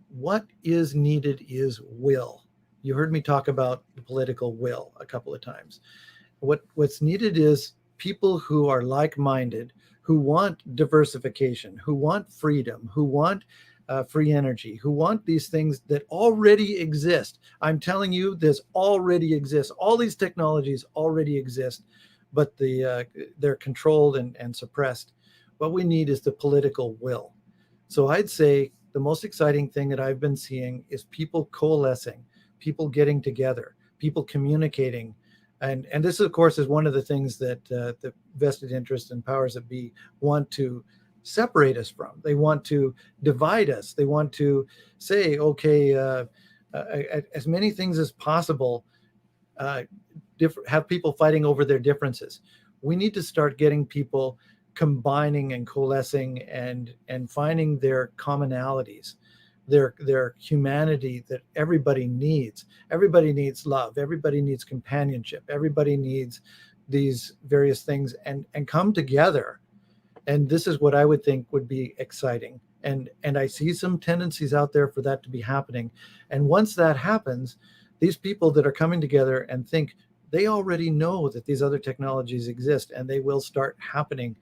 what is needed is will. You heard me talk about the political will a couple of times. What's needed is people who are like-minded, who want diversification, who want freedom, who want free energy, who want these things that already exist. I'm telling you, this already exists. All these technologies already exist, but they're controlled and suppressed. What we need is the political will. So I'd say the most exciting thing that I've been seeing is people coalescing, people getting together, people communicating. And this, of course, is one of the things that the vested interest and powers that be want to separate us from. They want to divide us. They want to say, okay, as many things as possible, have people fighting over their differences. We need to start getting people combining and coalescing and finding their commonalities, their humanity that everybody needs. Everybody needs love. Everybody needs companionship. Everybody needs these various things and come together. And this is what I would think would be exciting. And I see some tendencies out there for that to be happening. And once that happens, these people that are coming together and think, they already know that these other technologies exist and they will start happening.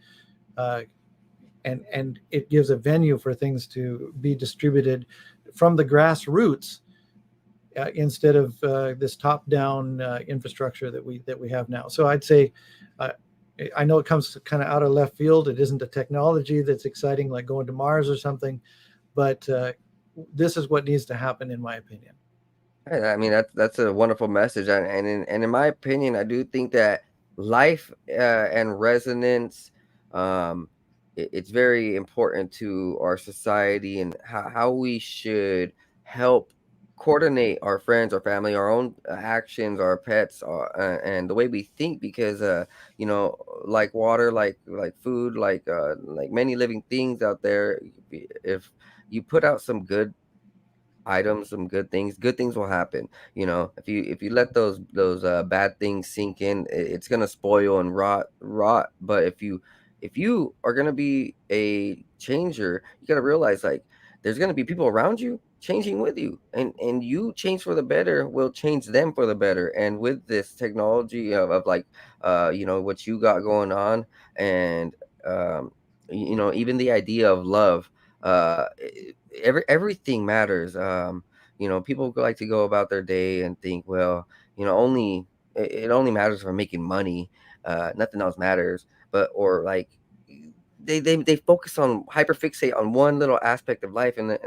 And it gives a venue for things to be distributed from the grassroots instead of this top-down infrastructure that we have now. So I'd say, I know it comes kind of out of left field. It isn't a technology that's exciting like going to Mars or something, but this is what needs to happen, in my opinion. I mean, that's a wonderful message, and in my opinion, I do think that life and resonance, it's very important to our society and how we should help coordinate our friends, our family, our own actions, our pets, and the way we think, because you know, like water, like food, like many living things out there, if you put out some good items, some good things will happen. You know, if you let those bad things sink in, it's gonna spoil and rot. But if you are gonna be a changer, you gotta realize, like, there's gonna be people around you changing with you, and you change for the better will change them for the better. And with this technology of like you know, what you got going on, and you know, even the idea of love, everything matters. You know, people like to go about their day and think, well, you know, it only matters for making money, nothing else matters. But or like they focus on hyperfixate on one little aspect of life, and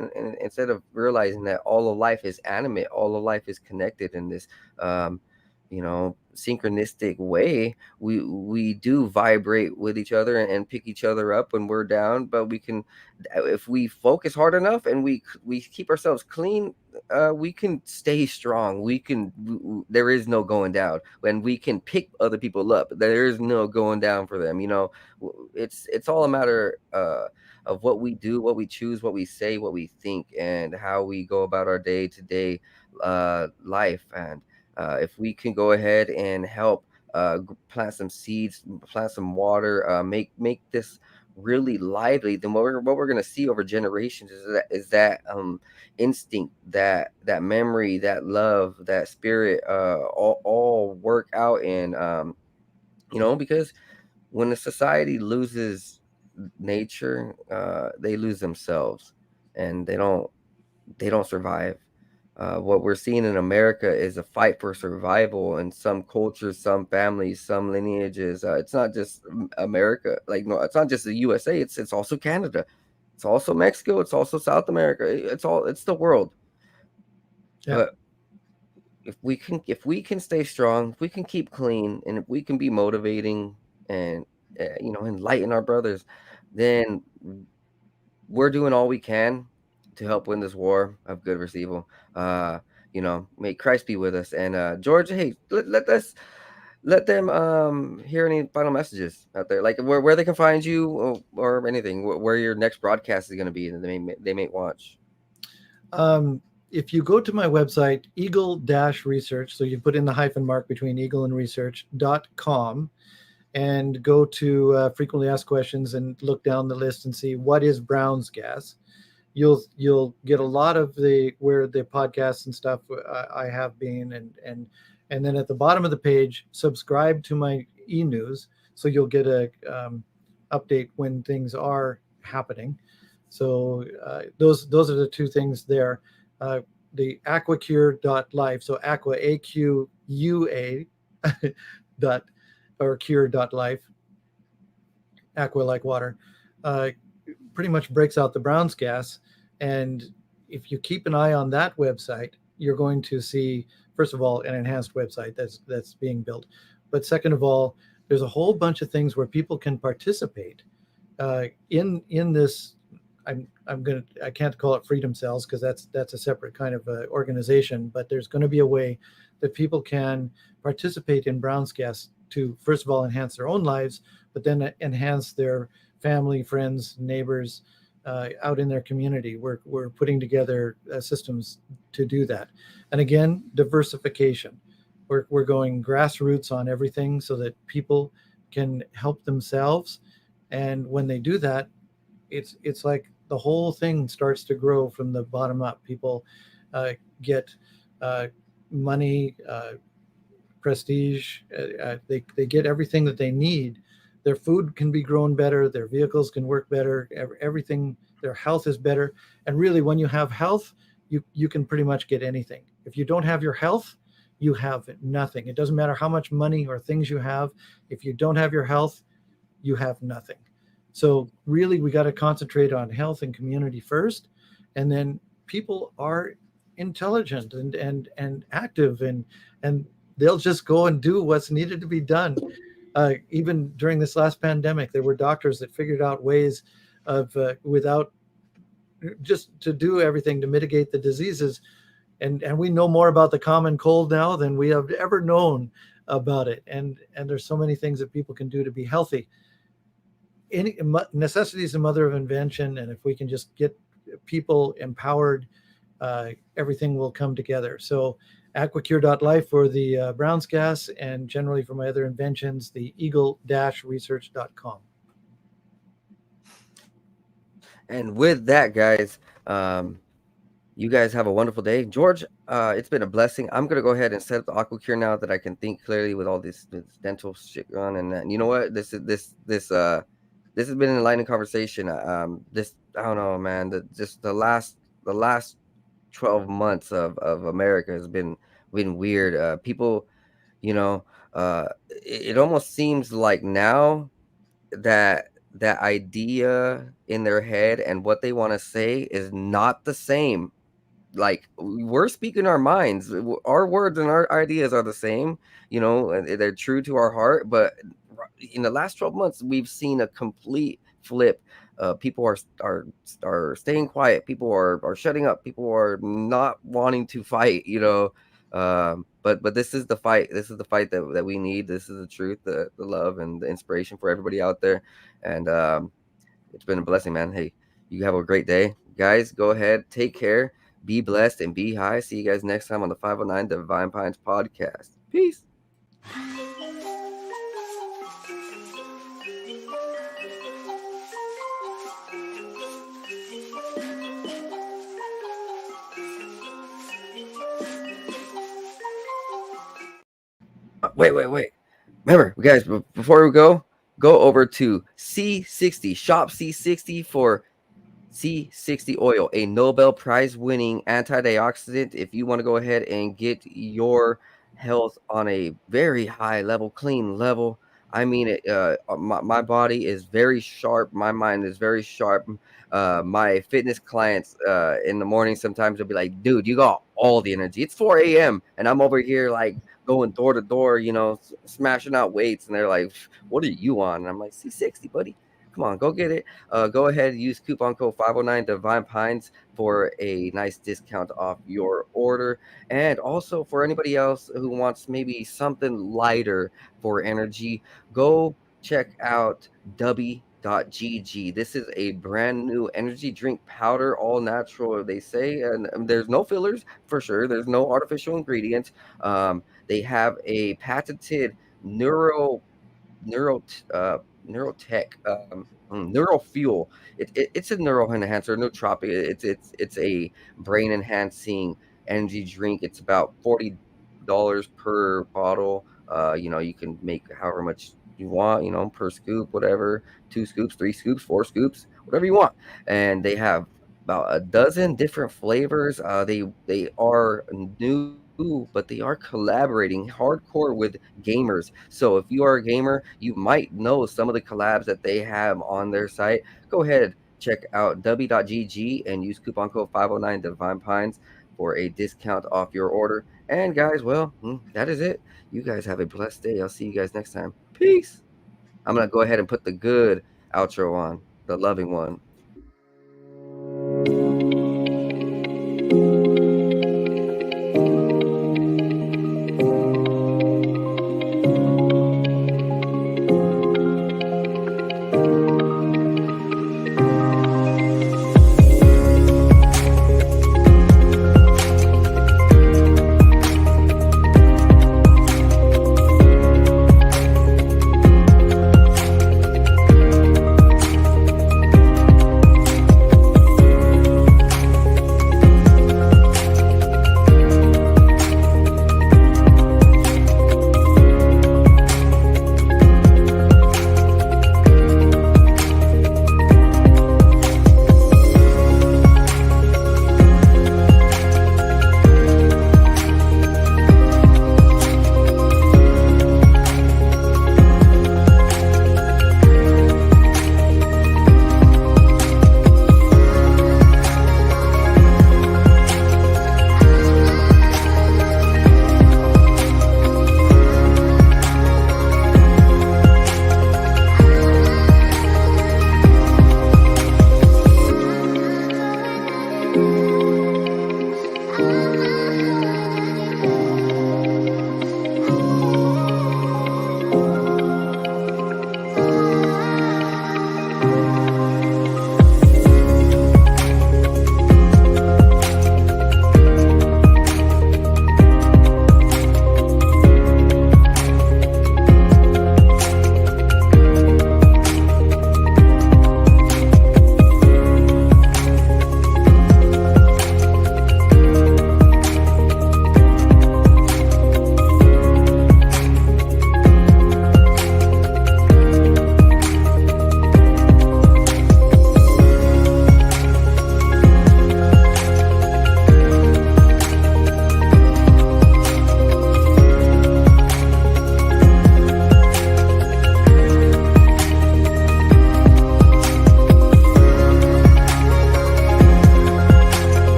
instead of realizing that all of life is animate, all of life is connected in this you know, synchronistic way. We do vibrate with each other and pick each other up when we're down. But we can, if we focus hard enough and we keep ourselves clean, we can stay strong. There is no going down. When we can pick other people up, there is no going down for them. You know, it's all a matter of what we do, what we choose, what we say, what we think, and how we go about our day to day life. And if we can go ahead and help plant some seeds, plant some water, make this really lively, then what we're going to see over generations is that instinct, that memory, that love, that spirit, all work out in you know, because when a society loses nature, they lose themselves, and they don't survive. What we're seeing in America is a fight for survival in some cultures, some families, some lineages. It's not just America, like, no, it's not just the USA. It's also Canada, it's also Mexico, it's also South America. It's the world. Yeah. But if we can stay strong, if we can keep clean, and if we can be motivating and you know, enlighten our brothers, then we're doing all we can to help win this war of good versus evil. You know, may Christ be with us. And George, hey, let them hear any final messages out there, like where they can find you, or anything, where your next broadcast is going to be, and they may watch. If you go to my website, eagle-research, so you put in the hyphen mark between eagle and research.com, and go to frequently asked questions and look down the list and see what is Brown's gas. you'll get a lot of where the podcasts and stuff I have been, and then at the bottom of the page, subscribe to my e-news, so you'll get a update when things are happening. So those are the two things there. The aquacure.life, so aqua AQUA dot or cure.life, aqua like water, pretty much breaks out the Brown's gas. And if you keep an eye on that website, you're going to see, first of all, an enhanced website that's being built. But second of all, there's a whole bunch of things where people can participate in this. I can't call it Freedom Cells, because that's a separate kind of organization. But there's going to be a way that people can participate in Brown's gas to, first of all, enhance their own lives, but then enhance their family, friends, neighbors out in their community. We're putting together systems to do that. And again, diversification. We're going grassroots on everything so that people can help themselves. And when they do that, it's like the whole thing starts to grow from the bottom up. People get money, prestige. They get everything that they need. Their food can be grown better. Their vehicles can work better. Everything, their health is better. And really, when you have health, you can pretty much get anything. If you don't have your health, you have nothing. It doesn't matter how much money or things you have. If you don't have your health, you have nothing. So really, we got to concentrate on health and community first. And then people are intelligent and active, and they'll just go and do what's needed to be done. Even during this last pandemic, there were doctors that figured out ways of without just to do everything to mitigate the diseases. And we know more about the common cold now than we have ever known about it. And there's so many things that people can do to be healthy. Necessity is the mother of invention. And if we can just get people empowered, everything will come together. So aquacure.life for the Brown's gas, and generally for my other inventions, the eagle-research.com. And with that, guys, you guys have a wonderful day. George, it's been a blessing. I'm going to go ahead and set up the aquacure now that I can think clearly with all this dental shit on. And you know what? This has been an enlightening conversation. I don't know, man. The last 12 months of America has been weird. People, it almost seems like now that idea in their head and what they want to say is not the same. Like, we're speaking our minds, our words and our ideas are the same, and they're true to our heart. But in the last 12 months, we've seen a complete flip. People are staying quiet. People are shutting up. People are not wanting to fight, but this is the fight. This is the fight that we need. This is the truth, the love, and the inspiration for everybody out there. And it's been a blessing, man. Hey, you have a great day. Guys, go ahead, take care, be blessed, and be high. See you guys next time on the 509 Divine Pines podcast. Peace. Wait. Remember, guys, before we go over to C60, shop C60 for C60 oil, a Nobel Prize winning antioxidant. If you want to go ahead and get your health on a very high level, clean level, I mean it. My body is very sharp. My mind is very sharp. My fitness clients in the morning sometimes will be like, dude, you got all the energy. It's 4 a.m. and I'm over here like going door to door, smashing out weights. And they're like, what are you on? And I'm like, C60, buddy. Come on, go get it. Go ahead and use coupon code 509 Divine Pines for a nice discount off your order. And also for anybody else who wants maybe something lighter for energy, go check out W.GG. This is a brand new energy drink powder, all natural, they say, and there's no fillers for sure. There's no artificial ingredients. They have a patented neurotech, neural fuel. It's a neural enhancer, nootropic. It's a brain enhancing energy drink. It's about $40 per bottle. You can make however much you want, per scoop, whatever, 2 scoops, 3 scoops, 4 scoops, whatever you want. And they have about a dozen different flavors. They are new, but they are collaborating hardcore with gamers. So if you are a gamer, you might know some of the collabs that they have on their site. Go ahead, check out w.gg and use coupon code 509 Divine Pines for a discount off your order. And guys, well, that is it. You guys have a blessed day. I'll see you guys next time. Peace. I'm gonna go ahead and put the good outro on, the loving one.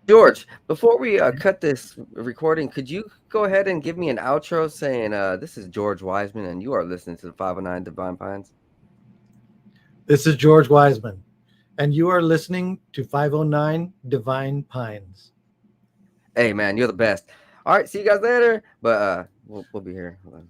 George, before we cut this recording, could you go ahead and give me an outro saying, this is George Wiseman, and you are listening to the 509 Divine Pines? This is George Wiseman, and you are listening to 509 Divine Pines. Hey, man, you're the best. All right, see you guys later. But we'll be here. Hold on.